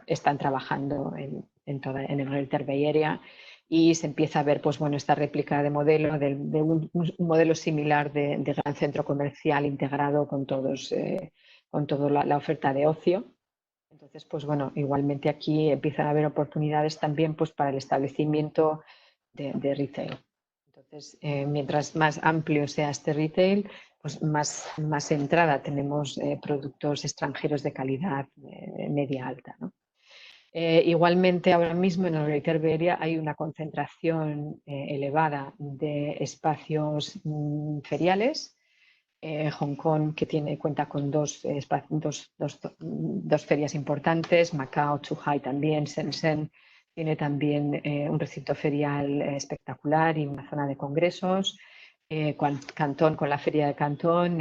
están trabajando en el Greater Bay Area y se empieza a ver pues, bueno, esta réplica de modelo, de un modelo similar de gran centro comercial integrado con con toda la oferta de ocio. Entonces, pues bueno, igualmente aquí empiezan a haber oportunidades también pues, para el establecimiento de retail. Entonces, mientras más amplio sea este retail, pues más entrada tenemos productos extranjeros de calidad media alta, ¿no? Igualmente, ahora mismo en el Greater Bay Area hay una concentración elevada de espacios feriales. Hong Kong, que cuenta con dos ferias importantes, Macao, Zhuhai también, Shenzhen tiene también un recinto ferial espectacular y una zona de congresos, Cantón con la feria de Cantón,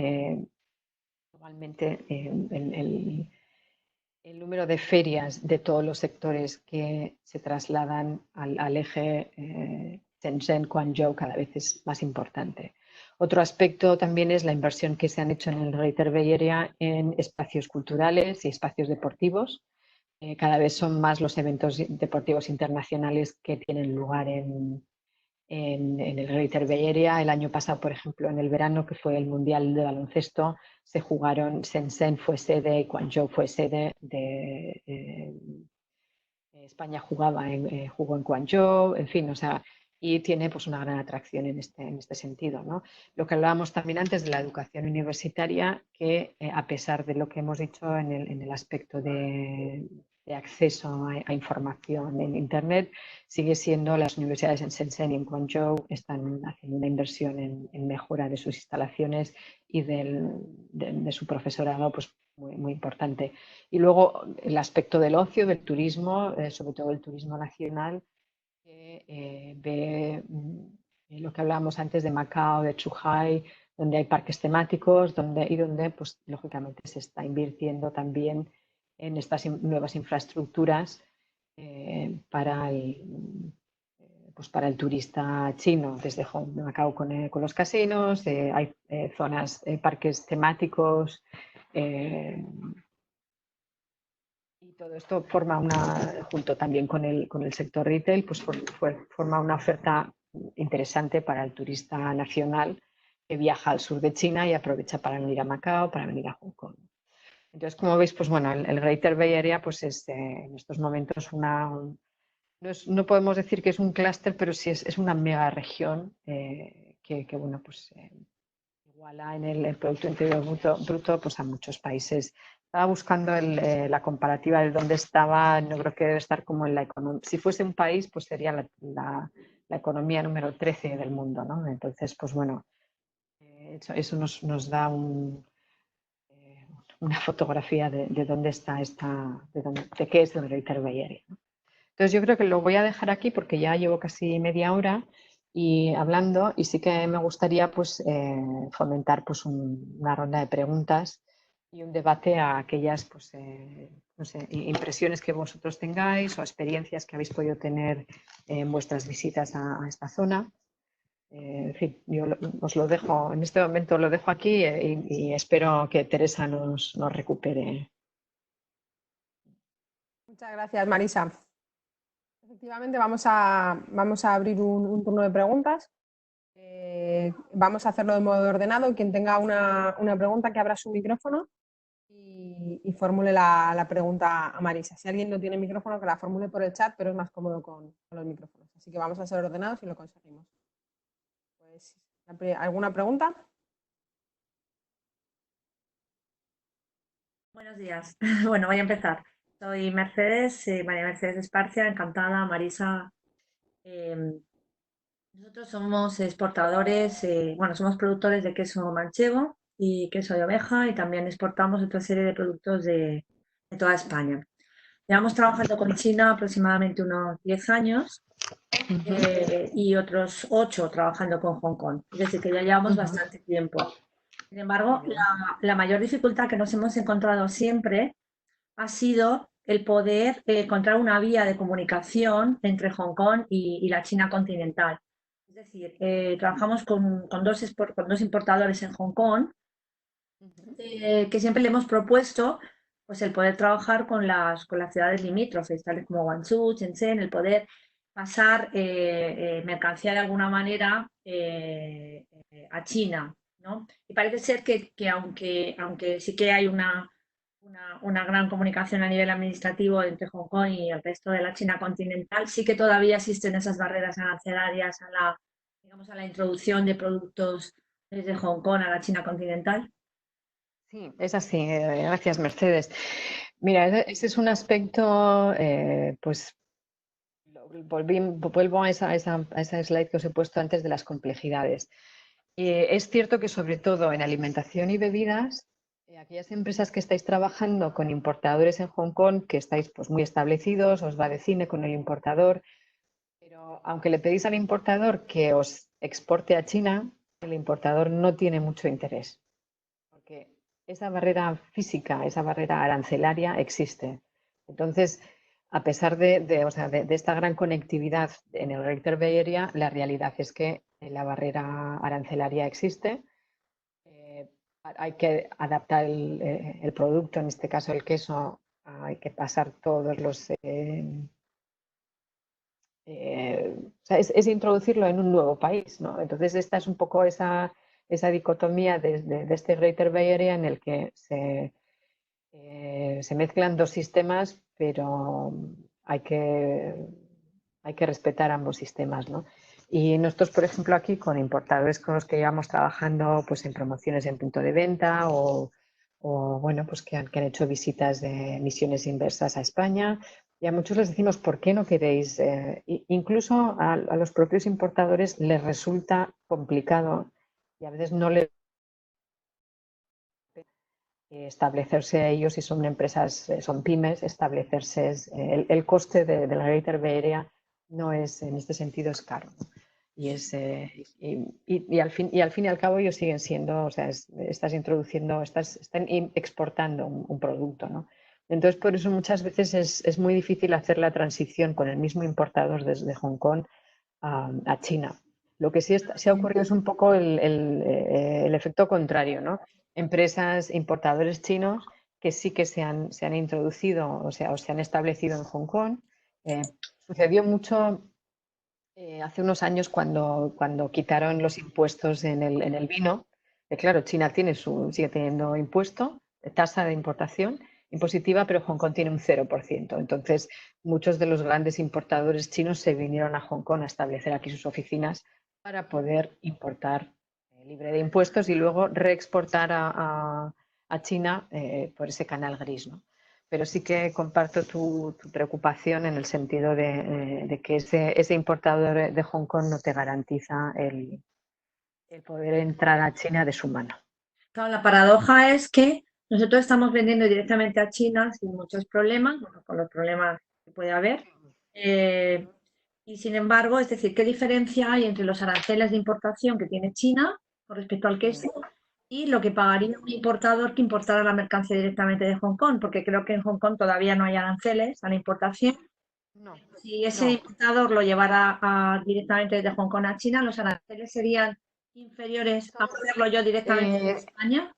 igualmente el número de ferias de todos los sectores que se trasladan al eje Shenzhen-Guangzhou cada vez es más importante. Otro aspecto también es la inversión que se han hecho en el Greater Bay Area en espacios culturales y espacios deportivos. Cada vez son más los eventos deportivos internacionales que tienen lugar en el Greater Bay Area. El año pasado, por ejemplo, en el verano, que fue el Mundial de Baloncesto, se jugaron, Shenzhen fue sede y Guangzhou fue sede de España jugó en Guangzhou, en fin, o sea, y tiene pues una gran atracción en este sentido, ¿no? Lo que hablábamos también antes de la educación universitaria, que a pesar de lo que hemos dicho en el aspecto de acceso a información en Internet, sigue siendo las universidades en Shenzhen y en Guangzhou están haciendo una inversión en mejora de sus instalaciones y de su profesorado pues muy importante. Y luego el aspecto del ocio, del turismo, sobre todo el turismo nacional, que ve lo que hablábamos antes de Macao, de Zhuhai, donde hay parques temáticos y donde, pues, lógicamente, se está invirtiendo también en estas nuevas infraestructuras para el turista chino, desde Macao con los casinos, hay zonas, parques temáticos. Y todo esto junto también con el sector retail, pues forma una oferta interesante para el turista nacional que viaja al sur de China y aprovecha para venir a Macao, para venir a Hong Kong. Entonces, como veis, pues bueno, el Greater Bay Area pues es en estos momentos no podemos decir que es un clúster, pero sí es una mega región que bueno, pues iguala en el Producto Interior Bruto pues a muchos países. Estaba buscando la comparativa de dónde estaba, no creo que debe estar como en la economía. Si fuese un país, pues sería la economía número 13 del mundo, ¿no? Entonces, pues bueno, eso nos da una fotografía de dónde está de qué es el Greater Bay Area, ¿no? Entonces yo creo que lo voy a dejar aquí porque ya llevo casi media hora y hablando y sí que me gustaría pues fomentar pues una ronda de preguntas y un debate a aquellas pues no sé, impresiones que vosotros tengáis o experiencias que habéis podido tener en vuestras visitas a esta zona. En fin, yo os lo dejo, en este momento lo dejo aquí y espero que Teresa nos recupere. Muchas gracias, Marisa. Efectivamente, vamos a abrir un turno de preguntas. Vamos a hacerlo de modo ordenado. Quien tenga una pregunta, que abra su micrófono y formule la pregunta a Marisa. Si alguien no tiene micrófono, que la formule por el chat, pero es más cómodo con los micrófonos. Así que vamos a ser ordenados y lo conseguimos. Pues, ¿alguna pregunta? Buenos días. Bueno, voy a empezar. Soy Mercedes, María Mercedes Esparcia, encantada, Marisa. Nosotros somos exportadores, bueno, somos productores de queso manchego y queso de oveja y también exportamos otra serie de productos de toda España. Llevamos trabajando con China aproximadamente unos 10 años y otros 8 trabajando con Hong Kong. Es decir, que ya llevamos bastante tiempo. Sin embargo, la mayor dificultad que nos hemos encontrado siempre ha sido el poder encontrar una vía de comunicación entre Hong Kong y la China continental. Es decir, trabajamos con dos importadores en Hong Kong, que siempre le hemos propuesto pues, el poder trabajar con las ciudades limítrofes, tales como Guangzhou, Shenzhen, el poder pasar mercancía de alguna manera a China, ¿no? Y parece ser que aunque sí que hay una gran comunicación a nivel administrativo entre Hong Kong y el resto de la China continental, sí que todavía existen esas barreras arancelarias digamos, a la introducción de productos desde Hong Kong a la China continental. Sí, es así. Gracias, Mercedes. Mira, ese es un aspecto, pues vuelvo a esa slide que os he puesto antes de las complejidades. Es cierto que sobre todo en alimentación y bebidas, aquellas empresas que estáis trabajando con importadores en Hong Kong, que estáis pues, muy establecidos, os va de cine con el importador, pero aunque le pedís al importador que os exporte a China, el importador no tiene mucho interés, porque esa barrera física, esa barrera arancelaria existe. Entonces, a pesar o sea, de esta gran conectividad en el Greater Bay Area, la realidad es que la barrera arancelaria existe. Hay que adaptar el producto, en este caso el queso, hay que pasar todos los... o sea, es introducirlo en un nuevo país, ¿no? Entonces, esta es un poco esa dicotomía de este Greater Bay Area en el que se mezclan dos sistemas, pero hay que respetar ambos sistemas, ¿no? Y nosotros, por ejemplo, aquí con importadores con los que llevamos trabajando pues, en promociones en punto de venta o bueno, pues que han hecho visitas de misiones inversas a España, y a muchos les decimos, ¿por qué no queréis? Incluso a los propios importadores les resulta complicado y a veces no les establecerse ellos, si son empresas, son pymes, establecerse, el coste de la Greater Bay Area no es, en este sentido, es caro, ¿no? Y, al fin y al cabo ellos siguen siendo, o sea, están exportando un producto, ¿no? Entonces, por eso muchas veces es muy difícil hacer la transición con el mismo importador desde Hong Kong a China. Lo que sí ha ocurrido es un poco el efecto contrario, ¿no? Empresas, importadores chinos que sí que se han introducido, o sea, o se han establecido en Hong Kong. Sucedió mucho hace unos años cuando quitaron los impuestos en el vino. Claro, China sigue teniendo impuesto, tasa de importación impositiva, pero Hong Kong tiene un 0%. Entonces, muchos de los grandes importadores chinos se vinieron a Hong Kong a establecer aquí sus oficinas para poder importar libre de impuestos y luego reexportar a China por ese canal gris, ¿no? Pero sí que comparto tu preocupación en el sentido de que ese importador de Hong Kong no te garantiza el poder entrar a China de su mano. Claro, la paradoja es que nosotros estamos vendiendo directamente a China sin muchos problemas, bueno, con los problemas que puede haber. Y sin embargo, es decir, ¿qué diferencia hay entre los aranceles de importación que tiene China con respecto al queso y lo que pagaría un importador que importara la mercancía directamente de Hong Kong? Porque creo que en Hong Kong todavía no hay aranceles a la importación. No, Si ese no. importador lo llevara directamente desde Hong Kong a China, los aranceles serían inferiores a hacerlo yo directamente de España.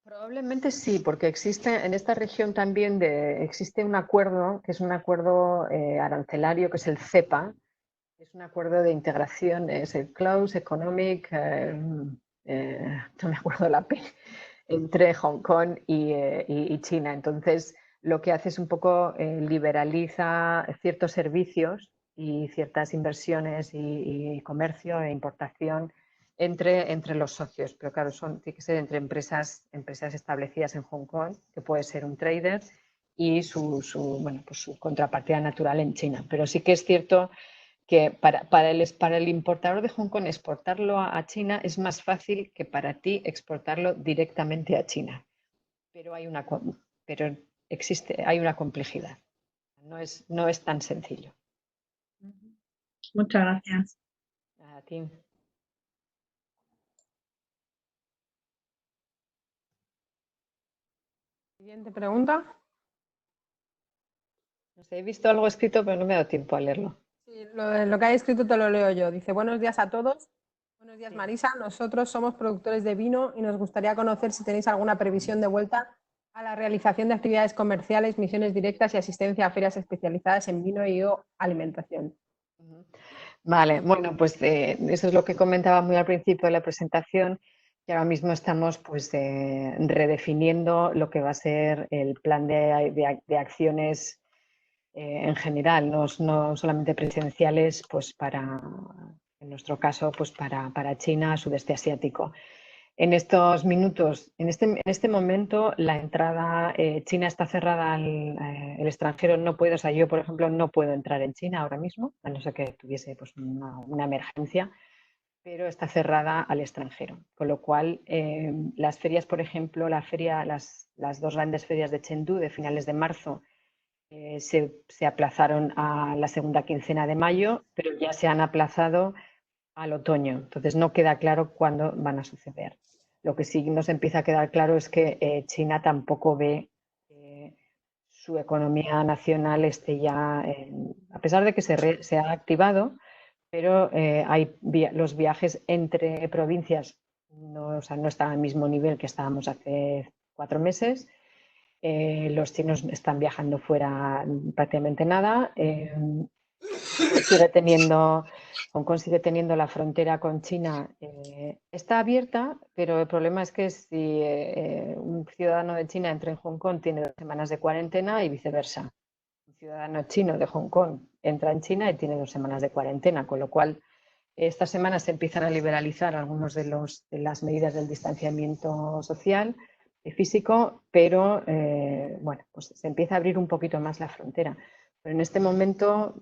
Probablemente sí, porque existe en esta región también existe un acuerdo que es un acuerdo arancelario que es el CEPA, es un acuerdo de integración, es el Close Economic, no me acuerdo la P, entre Hong Kong y China. Entonces, lo que hace es un poco liberaliza ciertos servicios y ciertas inversiones y comercio e importación entre los socios. Pero claro, tiene que ser entre empresas establecidas en Hong Kong, que puede ser un trader, y bueno, pues su contrapartida natural en China. Pero sí que es cierto que para el importador de Hong Kong exportarlo a China es más fácil que para ti exportarlo directamente a China. Pero hay una complejidad. No es tan sencillo. Muchas gracias. A ti. Siguiente pregunta. No sé, he visto algo escrito, pero no me ha dado tiempo a leerlo. Sí, lo que hay escrito te lo leo yo. Dice, buenos días a todos. Buenos días, Sí. Marisa. Nosotros somos productores de vino y nos gustaría conocer si tenéis alguna previsión de vuelta a la realización de actividades comerciales, misiones directas y asistencia a ferias especializadas en vino y o alimentación. Ujú. Vale, bueno, pues eso es lo que comentaba muy al principio de la presentación, que ahora mismo estamos pues redefiniendo lo que va a ser el plan de acciones en general, no solamente presenciales, pues en nuestro caso, pues para China, sudeste asiático. En estos minutos, en este momento, la entrada, China está cerrada el extranjero no puede, o sea, yo, por ejemplo, no puedo entrar en China ahora mismo, a no ser que tuviese pues, una emergencia, pero está cerrada al extranjero. Con lo cual, las ferias, por ejemplo, las dos grandes ferias de Chengdu de finales de marzo se aplazaron a la segunda quincena de mayo, pero ya se han aplazado al otoño. Entonces no queda claro cuándo van a suceder. Lo que sí nos empieza a quedar claro es que China tampoco ve su economía nacional esté ya, a pesar de que se ha activado, pero los viajes entre provincias no, o sea, no están al mismo nivel que estábamos hace 4 meses. Los chinos están viajando fuera prácticamente nada. Hong Kong sigue teniendo la frontera con China, está abierta, pero el problema es que si un ciudadano de China entra en Hong Kong tiene 2 semanas de cuarentena y viceversa. Un ciudadano chino de Hong Kong entra en China y tiene 2 semanas de cuarentena, con lo cual esta semana se empiezan a liberalizar algunas de las medidas del distanciamiento social y físico, pero bueno, pues se empieza a abrir un poquito más la frontera. Pero en este momento,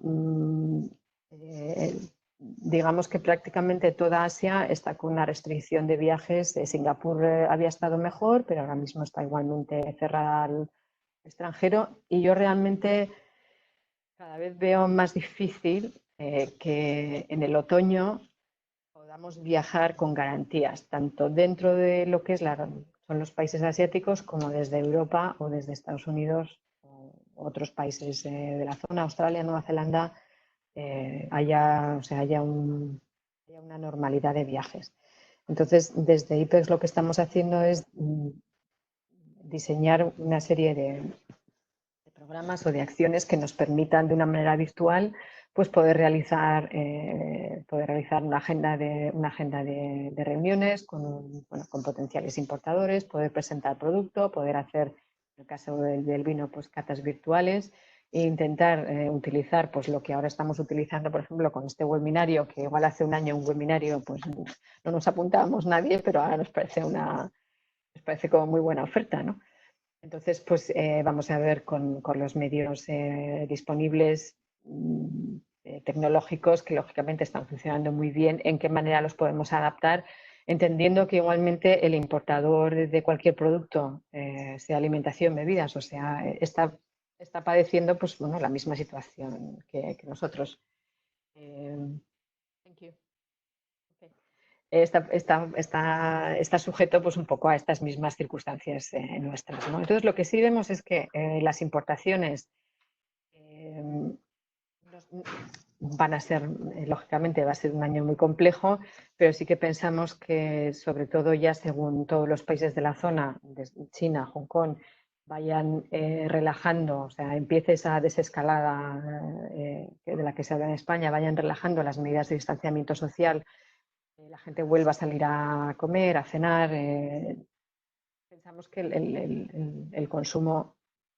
digamos que prácticamente toda Asia está con una restricción de viajes. Singapur había estado mejor, pero ahora mismo está igualmente cerrada al extranjero. Y yo realmente cada vez veo más difícil que en el otoño podamos viajar con garantías, tanto dentro de lo que son los países asiáticos como desde Europa o desde Estados Unidos o otros países de la zona, Australia, Nueva Zelanda, haya una normalidad de viajes. Entonces, desde IPEX lo que estamos haciendo es diseñar una serie de programas o de acciones que nos permitan de una manera virtual pues poder realizar una agenda de reuniones con potenciales importadores, poder presentar producto, poder hacer, en el caso del vino, pues catas virtuales e intentar utilizar pues lo que ahora estamos utilizando, por ejemplo, con este webinario, que igual hace un año un webinario pues no nos apuntábamos nadie, pero ahora nos parece como muy buena oferta, ¿no? Entonces, pues vamos a ver con los medios disponibles tecnológicos que lógicamente están funcionando muy bien, en qué manera los podemos adaptar, entendiendo que igualmente el importador de cualquier producto, sea alimentación, bebidas, o sea, está padeciendo pues, bueno, la misma situación que nosotros. Thank you. Okay. Está sujeto pues un poco a estas mismas circunstancias nuestras, ¿no? Entonces lo que sí vemos es que las importaciones van a ser, lógicamente va a ser un año muy complejo, pero sí que pensamos que sobre todo ya según todos los países de la zona, desde China, Hong Kong, vayan relajando, o sea, empiece esa desescalada de la que se habla en España, vayan relajando las medidas de distanciamiento social, la gente vuelva a salir a comer, a cenar. Pensamos que el consumo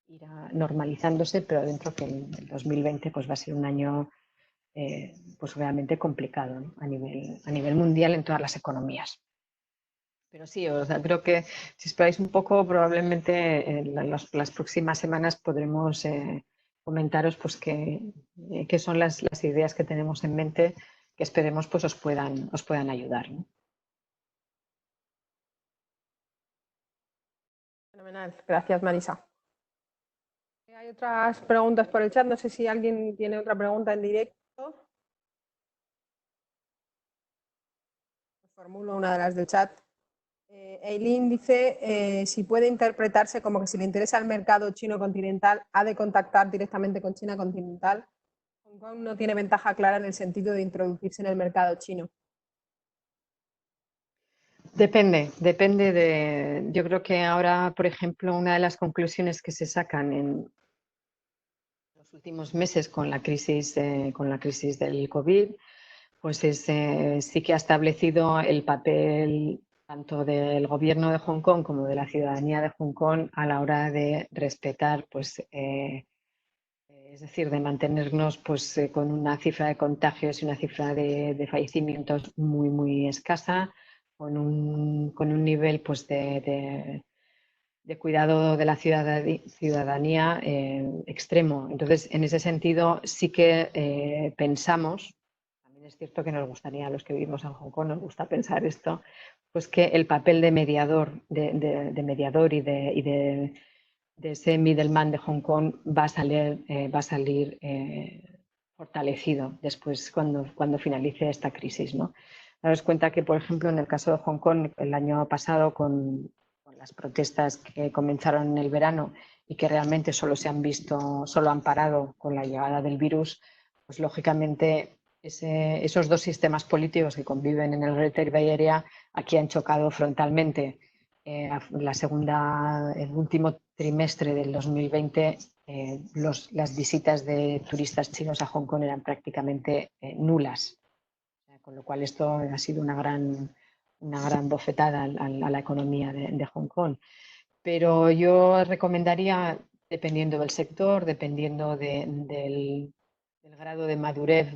irá normalizándose, pero dentro que el 2020 pues, va a ser un año pues realmente complicado, ¿no? a nivel mundial en todas las economías. Pero sí, o sea, creo que si esperáis un poco, probablemente en las próximas semanas podremos comentaros pues, qué son las ideas que tenemos en mente que esperemos pues, os puedan ayudar, ¿no? Fenomenal. Gracias, Marisa. Hay otras preguntas por el chat. No sé si alguien tiene otra pregunta en directo. formulo una de las del chat. Eileen dice si puede interpretarse como que si le interesa el mercado chino continental, ha de contactar directamente con China continental. Hong Kong no tiene ventaja clara en el sentido de introducirse en el mercado chino. Depende de. Yo creo que ahora, por ejemplo, una de las conclusiones que se sacan en los últimos meses con la crisis del COVID, pues sí que ha establecido el papel tanto del gobierno de Hong Kong como de la ciudadanía de Hong Kong a la hora de respetar, pues, es decir, de mantenernos pues, con una cifra de contagios y una cifra de fallecimientos muy, muy escasa, con un nivel pues, de cuidado de la ciudadanía extremo. Entonces, en ese sentido, sí que pensamos, también es cierto que nos gustaría, a los que vivimos en Hong Kong, nos gusta pensar esto, pues que el papel de mediador, de mediador y de ese middleman de Hong Kong va a salir fortalecido después cuando finalice esta crisis, ¿no? Daros cuenta que, por ejemplo, en el caso de Hong Kong, el año pasado, con las protestas que comenzaron en el verano y que realmente solo han parado con la llegada del virus, pues lógicamente esos dos sistemas políticos que conviven en el Greater Bay Area aquí han chocado frontalmente. El último trimestre del 2020, las visitas de turistas chinos a Hong Kong eran prácticamente nulas, con lo cual esto ha sido una gran bofetada a la economía de Hong Kong. Pero yo recomendaría, dependiendo del sector, dependiendo del grado de madurez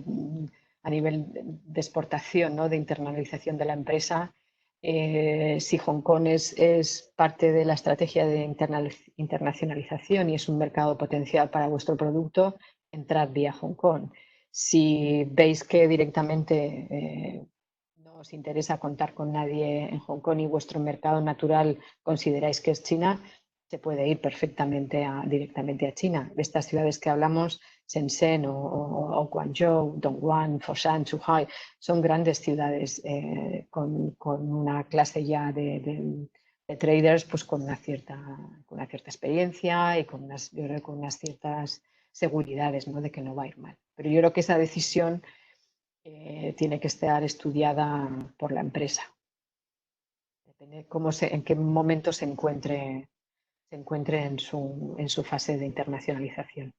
a nivel de exportación, ¿no? De internalización de la empresa, si Hong Kong es parte de la estrategia de internacionalización y es un mercado potencial para vuestro producto, entrad vía Hong Kong. Si veis que directamente no os interesa contar con nadie en Hong Kong y vuestro mercado natural consideráis que es China, se puede ir perfectamente directamente a China. De estas ciudades que hablamos, Shenzhen o Guangzhou, Dongguan, Foshan, Zhuhai, son grandes ciudades con una clase ya de traders pues con una cierta experiencia y yo creo, con unas ciertas seguridades, ¿no? De que no va a ir mal. Pero yo creo que esa decisión tiene que estar estudiada por la empresa. Depende en qué momento se encuentre en su fase de internacionalización.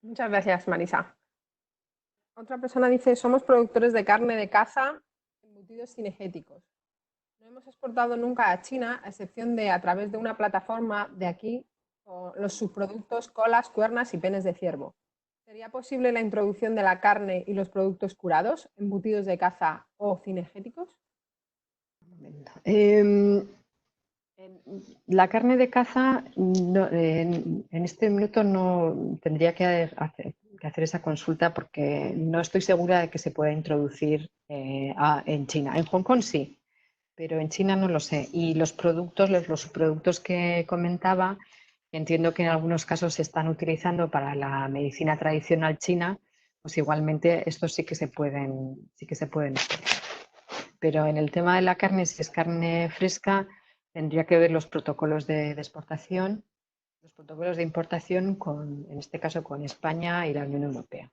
Muchas gracias, Marisa. Otra persona dice, somos productores de carne de caza, embutidos cinegéticos. No hemos exportado nunca a China, a excepción de a través de una plataforma de aquí, los subproductos colas, cuernas y penes de ciervo. ¿Sería posible la introducción de la carne y los productos curados, embutidos de caza o cinegéticos? La carne de caza, no, en este minuto no tendría que hacer esa consulta porque no estoy segura de que se pueda introducir en China. En Hong Kong sí, pero en China no lo sé. Y los subproductos que comentaba, entiendo que en algunos casos se están utilizando para la medicina tradicional china, pues igualmente estos sí que se pueden hacer. Pero en el tema de la carne, si es carne fresca, tendría que ver los protocolos de exportación, los protocolos de importación, en este caso con España y la Unión Europea.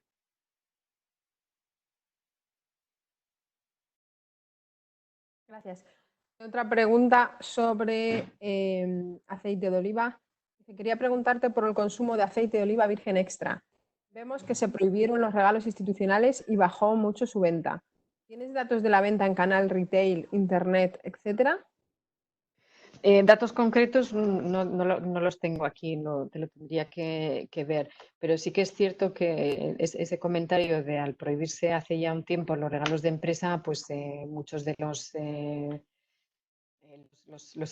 Gracias. Otra pregunta sobre aceite de oliva. Quería preguntarte por el consumo de aceite de oliva virgen extra. Vemos que se prohibieron los regalos institucionales y bajó mucho su venta. ¿Tienes datos de la venta en canal retail, internet, etcétera? Datos concretos no los tengo aquí, no te lo tendría que ver, pero sí que es cierto que ese comentario de al prohibirse hace ya un tiempo los regalos de empresa, pues muchos de los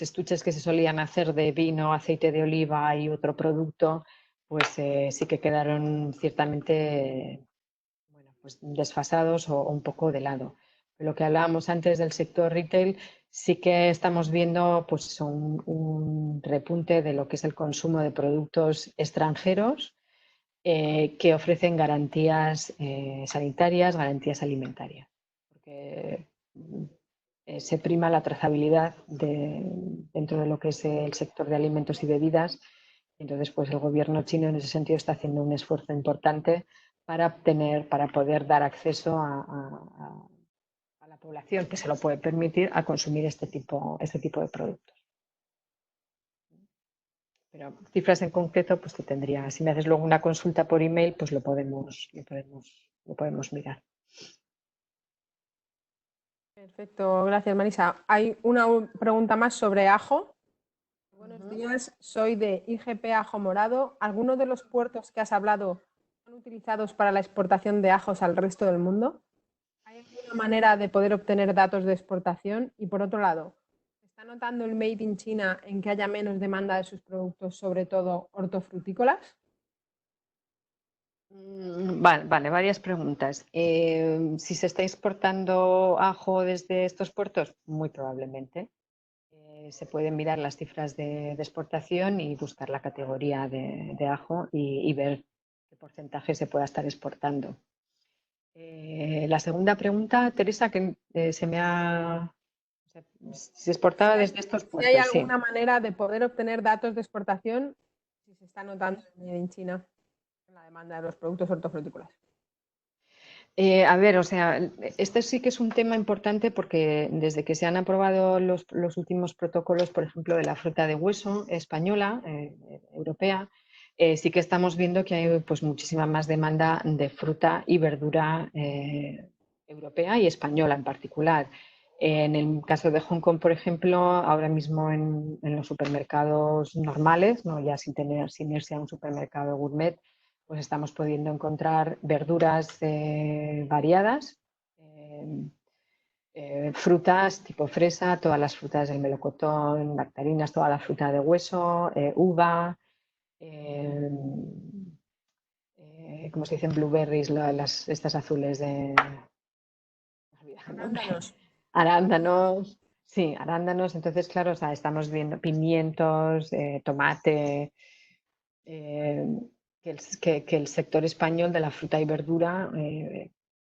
estuches que se solían hacer de vino, aceite de oliva y otro producto, pues sí que quedaron ciertamente pues desfasados o un poco de lado. Lo que hablábamos antes del sector retail, sí que estamos viendo pues, un repunte de lo que es el consumo de productos extranjeros que ofrecen garantías sanitarias, garantías alimentarias. Porque se prima la trazabilidad dentro de lo que es el sector de alimentos y bebidas. Entonces, pues el gobierno chino en ese sentido está haciendo un esfuerzo importante para poder dar acceso a la población que se lo puede permitir a consumir este tipo de productos. Pero cifras en concreto, pues te tendría, si me haces luego una consulta por email, pues lo podemos mirar. Perfecto, gracias Marisa. Hay una pregunta más sobre ajo. Buenos días, soy de IGP Ajo Morado. ¿Algunos de los puertos que has hablado son utilizados para la exportación de ajos al resto del mundo? ¿Hay alguna manera de poder obtener datos de exportación? Y por otro lado, ¿está notando el Made in China en que haya menos demanda de sus productos, sobre todo hortofrutícolas? Vale, varias preguntas. Si se está exportando ajo desde estos puertos, muy probablemente. Se pueden mirar las cifras de exportación y buscar la categoría de ajo y ver qué porcentaje se pueda estar exportando. La segunda pregunta, Teresa, que se me ha... o sea, si se exportaba desde estos puertos. Si hay alguna manera de poder obtener datos de exportación, si se está notando en China en la demanda de los productos hortofrutícolas. A ver, o sea, este sí que es un tema importante porque desde que se han aprobado los últimos protocolos, por ejemplo, de la fruta de hueso española, europea, sí que estamos viendo que hay pues muchísima más demanda de fruta y verdura europea y española en particular. En el caso de Hong Kong, por ejemplo, ahora mismo en los supermercados normales, ¿no? Ya sin irse a un supermercado gourmet, pues estamos pudiendo encontrar verduras variadas, frutas tipo fresa, todas las frutas del melocotón, nectarinas, toda la fruta de hueso, uva, ¿cómo se dicen? Blueberries, estas azules de... Arándanos. Arándanos. Sí, arándanos. Entonces, claro, o sea, estamos viendo pimientos, tomate, que el sector español de la fruta y verdura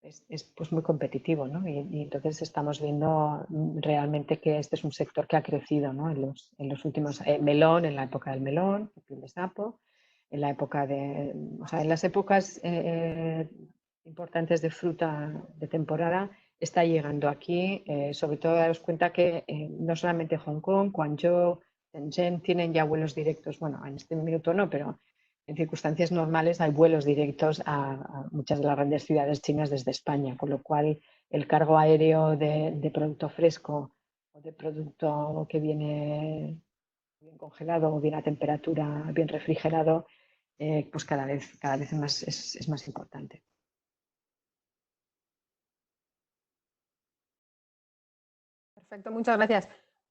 es pues muy competitivo, ¿no? Y entonces estamos viendo realmente que este es un sector que ha crecido, ¿no? En los últimos melón, en la época del melón, el piel de sapo, en la época de, o sea, en las épocas importantes de fruta de temporada está llegando aquí, sobre todo daros cuenta que no solamente Hong Kong, Guangzhou, Shenzhen tienen ya vuelos directos, bueno, en este minuto no, pero en circunstancias normales hay vuelos directos a muchas de las grandes ciudades chinas desde España, con lo cual el cargo aéreo de producto fresco o de producto que viene bien congelado o bien a temperatura, bien refrigerado, pues cada vez más es más importante. Perfecto, muchas gracias.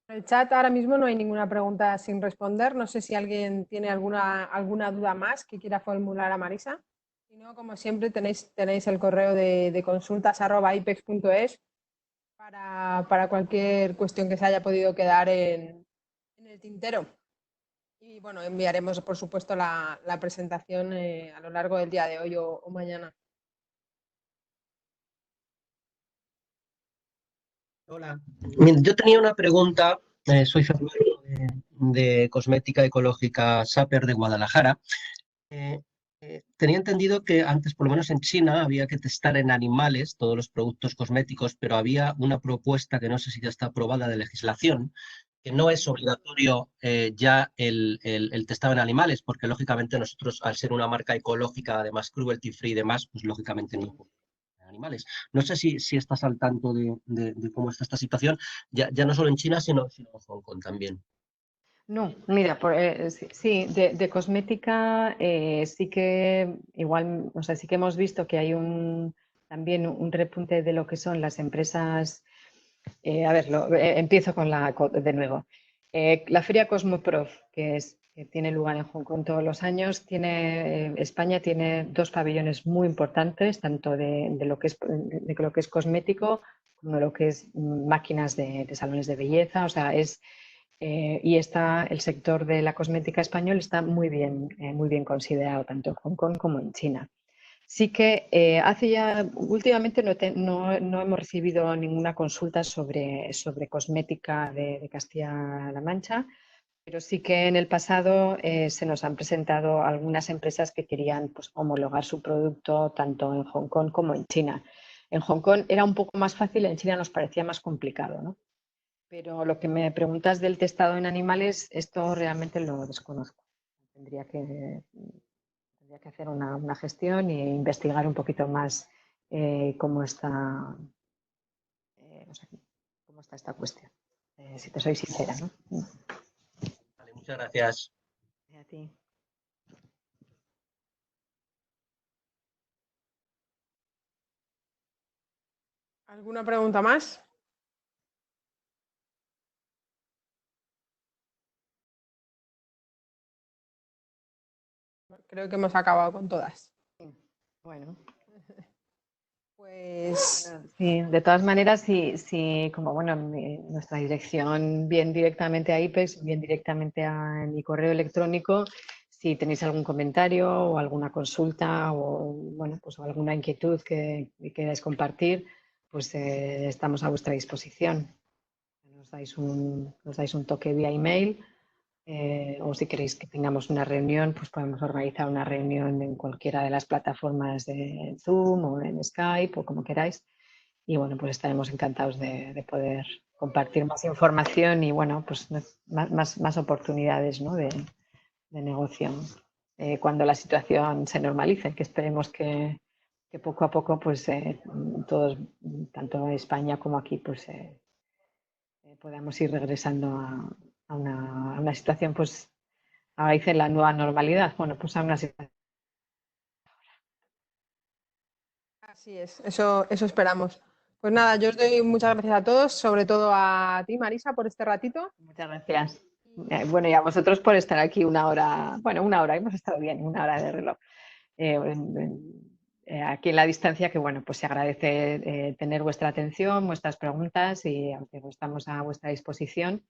En el chat ahora mismo no hay ninguna pregunta sin responder. No sé si alguien tiene alguna duda más que quiera formular a Marisa. Si no, como siempre, tenéis el correo de consultas@ipex.es para cualquier cuestión que se haya podido quedar en el tintero. Y bueno, enviaremos, por supuesto, la presentación a lo largo del día de hoy o mañana. Hola, mira, yo tenía una pregunta, soy Fernando de Cosmética Ecológica Saper de Guadalajara. Tenía entendido que antes, por lo menos en China, había que testar en animales todos los productos cosméticos, pero había una propuesta que no sé si ya está aprobada de legislación, que no es obligatorio ya el testado en animales, porque lógicamente nosotros, al ser una marca ecológica, además cruelty free y demás, pues lógicamente no animales. No sé si estás al tanto de cómo está esta situación, ya no solo en China, sino en Hong Kong también. No, mira, sí, de cosmética sí que igual, o sea, sí que hemos visto que hay también un repunte de lo que son las empresas. A ver, empiezo de nuevo. La Feria Cosmoprof, que tiene lugar en Hong Kong todos los años, España tiene dos pabellones muy importantes, tanto de lo que es cosmético como de lo que es máquinas de salones de belleza. O sea, y el sector de la cosmética español está muy bien considerado, tanto en Hong Kong como en China. Sí que últimamente no hemos recibido ninguna consulta sobre cosmética de Castilla-La Mancha, pero sí que en el pasado se nos han presentado algunas empresas que querían, pues, homologar su producto tanto en Hong Kong como en China. En Hong Kong era un poco más fácil, en China nos parecía más complicado, ¿no? Pero lo que me preguntas del testado en animales, esto realmente lo desconozco. Tendría que hacer una gestión e investigar un poquito más cómo está, o sea, cómo está esta cuestión, si te soy sincera, ¿no? Vale, muchas gracias. A ti. ¿Alguna pregunta más? Creo que hemos acabado con todas. Bueno. Pues Bueno, sí, de todas maneras, si como bueno, nuestra dirección bien directamente a IPEX, bien directamente a mi correo electrónico, si tenéis algún comentario o alguna consulta o bueno, pues alguna inquietud que queráis compartir, pues estamos a vuestra disposición. Nos dais un toque vía email. O si queréis que tengamos una reunión, pues podemos organizar una reunión en cualquiera de las plataformas de Zoom o en Skype o como queráis. Y bueno, pues estaremos encantados de poder compartir más información y bueno, pues más oportunidades, ¿no? de negocio cuando la situación se normalice, que esperemos que poco a poco pues todos, tanto España como aquí, pues podamos ir regresando a una situación, pues ahora dicen la nueva normalidad, bueno, pues a una situación. así es, eso esperamos. Pues nada, yo os doy muchas gracias a todos, sobre todo a ti, Marisa, por este ratito. Muchas gracias. Bueno, y a vosotros por estar aquí una hora, bueno, una hora, hemos estado bien, una hora de reloj. Aquí en la distancia, que bueno, pues se agradece tener vuestra atención, vuestras preguntas y aunque estamos a vuestra disposición.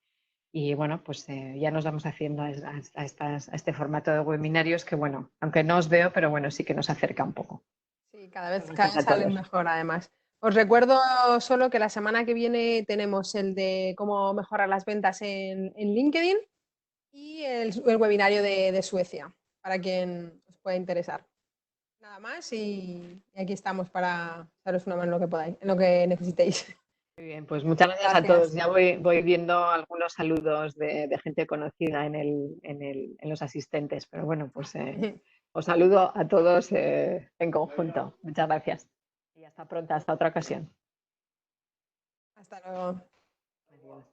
Y bueno, pues ya nos vamos haciendo a este formato de webinarios que bueno, aunque no os veo, pero bueno, sí que nos acerca un poco. Sí, cada vez Gracias a salen todos. mejor además. Os recuerdo solo que la semana que viene tenemos el de cómo mejorar las ventas en LinkedIn y el webinario de Suecia, para quien os pueda interesar. Nada más y aquí estamos para daros una mano en lo que podáis, en lo que necesitéis. Muy bien, pues muchas gracias a todos. Ya voy viendo algunos saludos de gente conocida en los asistentes, pero bueno, pues os saludo a todos en conjunto. Muchas gracias. Y hasta pronto, hasta otra ocasión. Hasta luego. Adiós.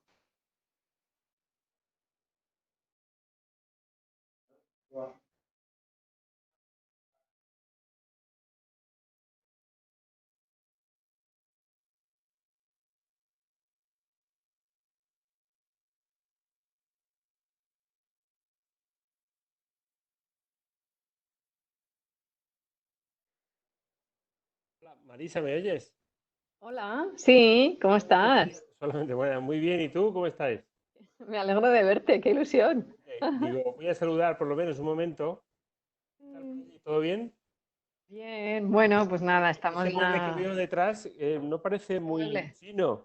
Hola, Marisa, ¿me oyes? Hola, sí, ¿cómo estás? Solamente buena, muy bien. ¿Y tú cómo estás? Me alegro de verte, qué ilusión. Digo, voy a saludar por lo menos un momento. ¿Todo bien? Bien, bueno, pues nada, estamos Ese mueble que ya. veo detrás no parece ¿Este muy mueble? chino.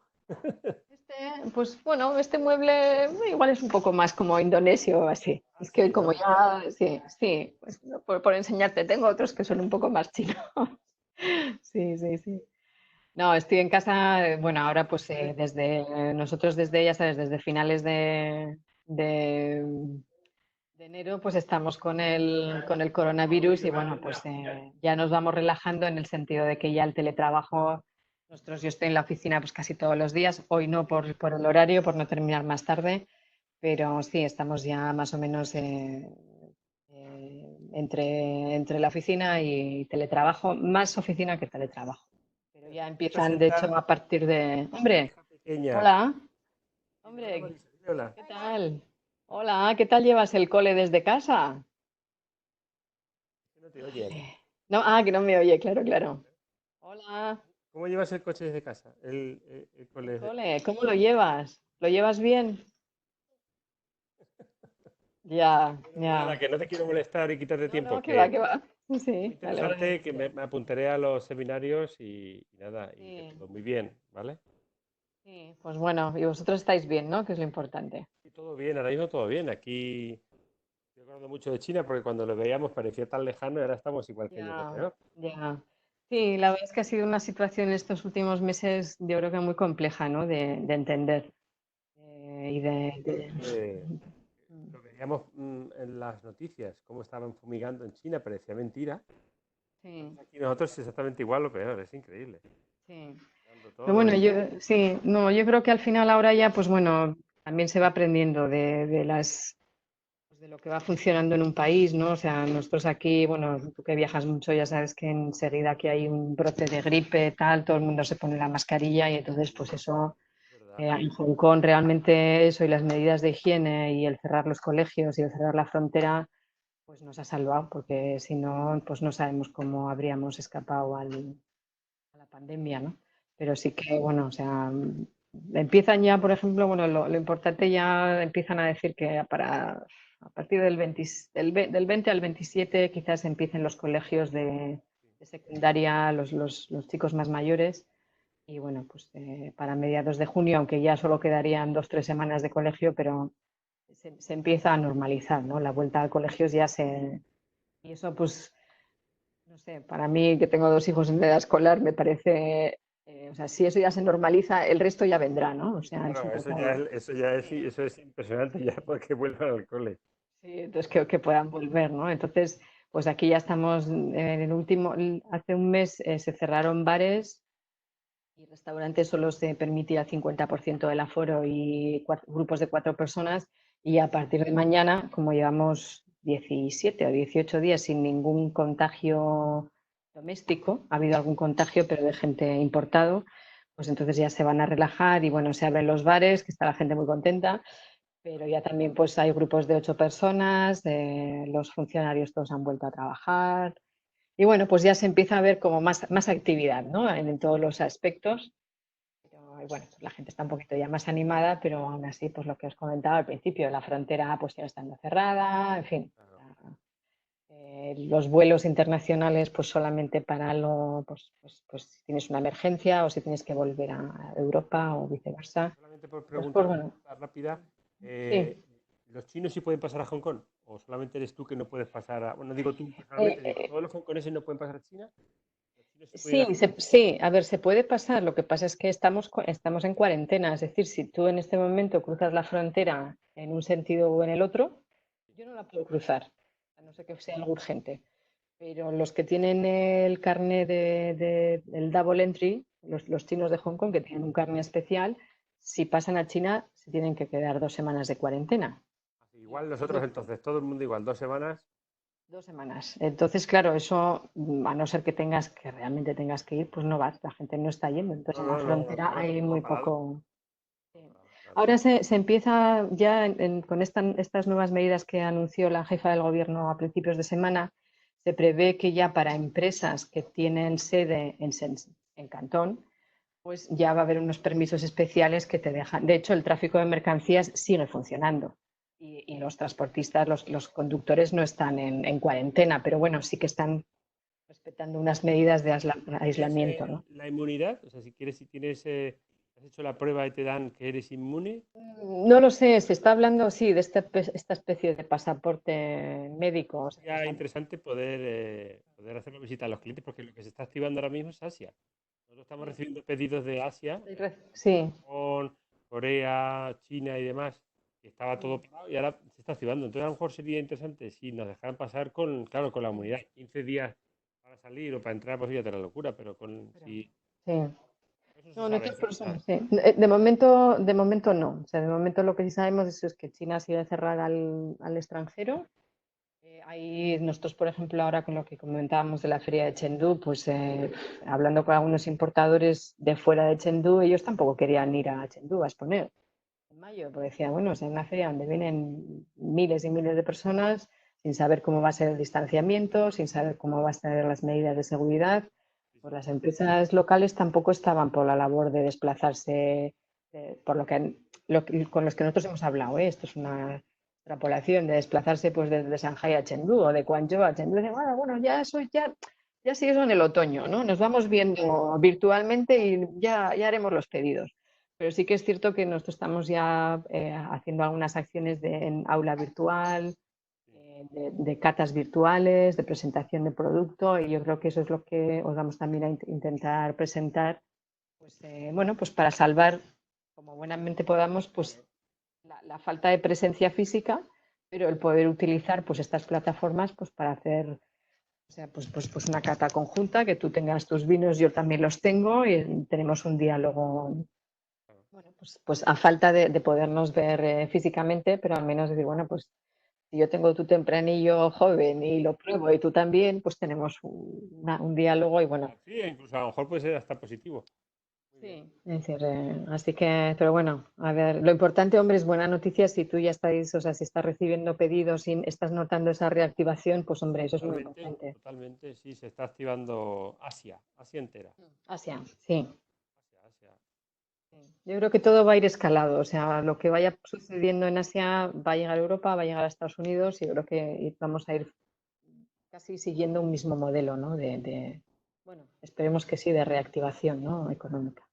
Pues bueno, este mueble igual es un poco más como indonesio o así. Ah, Es que sí, como ¿no? ya, sí, pues, por enseñarte, tengo otros que son un poco más chinos. Sí, sí, sí. No, estoy en casa, bueno, ahora pues nosotros ya sabes, desde finales de, de enero pues estamos con el coronavirus y bueno, pues ya nos vamos relajando en el sentido de que ya el teletrabajo, yo estoy en la oficina pues casi todos los días, hoy no por el horario, por no terminar más tarde, pero sí, estamos ya más o menos entre la oficina y teletrabajo, más oficina que teletrabajo. Pero ya Voy a empiezan, de presentar hecho, a partir de... a mi Hombre, hija pequeña. hola, Dile, hola, hombre, Marisa, dile hola. ¿qué tal? Hola, ¿qué tal llevas el cole desde casa? Que no te oye. No, que no me oye, claro, claro. Hola, ¿Cómo llevas el coche desde casa? El el cole. cole, ¿cómo lo llevas? ¿Lo llevas bien? Ya, Nada, ya. que no te quiero molestar y quitarte No, tiempo, no, que va, que que va. Sí, muy sí, vale, vale. interesante, que me apuntaré a los seminarios y nada, y que Sí, todo muy bien, ¿vale? sí. Pues bueno, y vosotros estáis bien, ¿no? Que es lo importante. Y todo bien, ahora mismo todo bien. Aquí estoy hablando mucho de China porque cuando lo veíamos parecía tan lejano y ahora estamos igual que ellos o Ya, peor. ya. Sí, la verdad es que ha sido una situación en estos últimos meses, yo creo que muy compleja, ¿no? De entender. Y Eh, lo veíamos en las noticias, cómo estaban fumigando en China, parecía mentira. Sí, Aquí nosotros exactamente igual o peor, es increíble. sí. Fumigando Pero todo bueno, y sí, no, yo creo que al final ahora ya, pues bueno, también se va aprendiendo pues de lo que va funcionando en un país, ¿no? O sea, nosotros aquí, bueno, tú que viajas mucho ya sabes que enseguida que hay un brote de gripe, tal, todo el mundo se pone la mascarilla y entonces, pues eso, ¿verdad? en Hong Kong realmente eso y las medidas de higiene y el cerrar los colegios y el cerrar la frontera, pues nos ha salvado, porque si no, pues no sabemos cómo habríamos escapado a la pandemia, ¿no? Pero sí que, bueno, o sea, empiezan ya, por ejemplo, bueno, lo importante ya empiezan a decir que a partir del 20 al 27 quizás empiecen los colegios de secundaria, los chicos más mayores. Y bueno, pues para mediados de junio, aunque ya solo quedarían 2 o 3 semanas de colegio, pero se empieza a normalizar, ¿no? La vuelta al colegio ya se... Y eso, pues, no sé, para mí que tengo 2 hijos en edad escolar, me parece, o sea, si eso ya se normaliza, el resto ya vendrá, ¿no? O sea, es Claro, un poco, sí, eso es impresionante ya porque vuelvan al cole. sí, entonces que puedan volver, ¿no? Entonces, pues aquí ya estamos en el último, hace un mes se cerraron bares y restaurantes, solo se permitía el 50% del aforo y grupos de 4 personas, y a partir de mañana, como llevamos 17 o 18 días sin ningún contagio doméstico, ha habido algún contagio, pero de gente importado, pues entonces ya se van a relajar y bueno, se abren los bares, que está la gente muy contenta, pero ya también pues hay grupos de 8 personas, los funcionarios todos han vuelto a trabajar y bueno, pues ya se empieza a ver como más actividad, ¿no? En todos los aspectos. Pero, bueno, pues la gente está un poquito ya más animada, pero aún así, pues lo que os comentaba al principio, la frontera pues ya estando cerrada, en fin. Claro. Los vuelos internacionales pues solamente para pues si tienes una emergencia o si tienes que volver a Europa o viceversa. Solamente por Pues pregunta bueno, rápida, sí. ¿los chinos sí pueden pasar a Hong Kong? ¿O solamente eres tú que no puedes pasar a... Bueno, digo tú Eh, personalmente, digo, eh, ¿todos los hongkoneses no pueden pasar a China? ¿Los chinos sí pueden ir a sí, Hong Kong? sí, a ver, se puede pasar. Lo que pasa es que estamos en cuarentena. Es decir, si tú en este momento cruzas la frontera en un sentido o en el otro, yo no la puedo cruzar, a no ser que sea algo urgente. Pero los que tienen el carnet el double entry, los chinos de Hong Kong, que tienen un carnet especial, si pasan a China, se tienen que quedar 2 semanas de cuarentena. Así, Y igual después nosotros de entonces, todo el mundo igual, 2 semanas. 2 semanas. Entonces, claro, eso, a no ser que que realmente tengas que ir, pues no vas, la gente no está yendo. Entonces, No, en la no, no, no, frontera claro, hay todo muy ha parado. poco. Sí. Todo ha parado, claro. Ahora se empieza ya con estas nuevas medidas que anunció la jefa del gobierno a principios de semana. Se prevé que ya para empresas que tienen sede en Cantón, pues ya va a haber unos permisos especiales que te dejan. De hecho, el tráfico de mercancías sigue funcionando y los transportistas, los conductores no están en cuarentena, pero bueno, sí que están respetando unas medidas de ¿Tienes aislamiento, ¿no? la inmunidad? O sea, si quieres, si tienes, has hecho la prueba y te dan que eres inmune. No lo sé, se está hablando, sí, de esta especie de pasaporte médico. O sea, Sería interesante poder hacer una visita a los clientes porque lo que se está activando ahora mismo es Asia. Nosotros estamos sí, recibiendo pedidos de Asia, sí, Japón, Corea, China y demás, que estaba todo parado y ahora se está activando. Entonces, a lo mejor sería interesante si nos dejaran pasar con, claro, con la humanidad. 15 días para salir o para entrar, pues ya te la locura, pero si sí. eso no se No, sabe nosotros hasta por que eso sea. no sé. De momento no. O sea, de momento lo que sí sabemos es que China sigue cerrada al extranjero. Ahí nosotros, por ejemplo, ahora con lo que comentábamos de la feria de Chengdu, pues hablando con algunos importadores de fuera de Chengdu, ellos tampoco querían ir a Chengdu a exponer en mayo, porque decían, bueno, es una feria donde vienen miles y miles de personas sin saber cómo va a ser el distanciamiento, sin saber cómo van a ser las medidas de seguridad. Sí, Pues sí. las empresas locales tampoco estaban por la labor de desplazarse, por con los que nosotros hemos hablado, ¿eh? Esto es extrapolación de desplazarse pues desde Shanghái a Chengdu o de Guangzhou a Chengdu. Dicen, bueno, ya eso ya sí eso en el otoño, ¿no? Nos vamos viendo virtualmente y ya haremos los pedidos. Pero sí que es cierto que nosotros estamos ya haciendo algunas acciones en aula virtual, de catas virtuales, de presentación de producto, y yo creo que eso es lo que os vamos también a intentar presentar, pues bueno, pues para salvar como buenamente podamos pues la falta de presencia física, pero el poder utilizar pues estas plataformas pues para hacer, o sea, pues una cata conjunta, que tú tengas tus vinos, yo también los tengo y tenemos un diálogo. Bueno, pues a falta de podernos ver físicamente, pero al menos decir, bueno, pues si yo tengo tu tempranillo joven y lo pruebo y tú también, pues tenemos un diálogo y bueno. Sí, incluso a lo mejor puede ser hasta positivo. Sí, es decir, así que, pero bueno, a ver, lo importante, hombre, es buena noticia si tú ya estáis, o sea, si estás recibiendo pedidos y estás notando esa reactivación, pues hombre, eso es muy importante. Totalmente, sí, se está activando Asia entera. Asia, sí. Asia. Yo creo que todo va a ir escalado, o sea, lo que vaya sucediendo en Asia va a llegar a Europa, va a llegar a Estados Unidos y yo creo que vamos a ir casi siguiendo un mismo modelo, ¿no? Bueno, esperemos que sí, de reactivación, ¿no? Económica.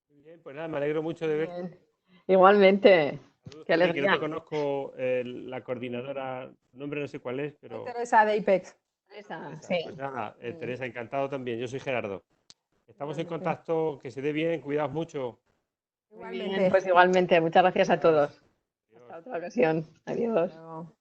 Muy bien, pues nada, me alegro mucho de verte. Bien. Igualmente. Saludos Qué también, que no alegría. te conozco la coordinadora, nombre no sé cuál es, pero... Teresa de IPEX. Teresa, Teresa, sí. pues nada, Teresa, encantado también. Yo soy Gerardo. Estamos en Igualmente. contacto, que se dé bien, cuidaos mucho. Muy bien, Igualmente. pues igualmente. Muchas gracias a todos. Adiós. Hasta otra ocasión. Adiós. Luego.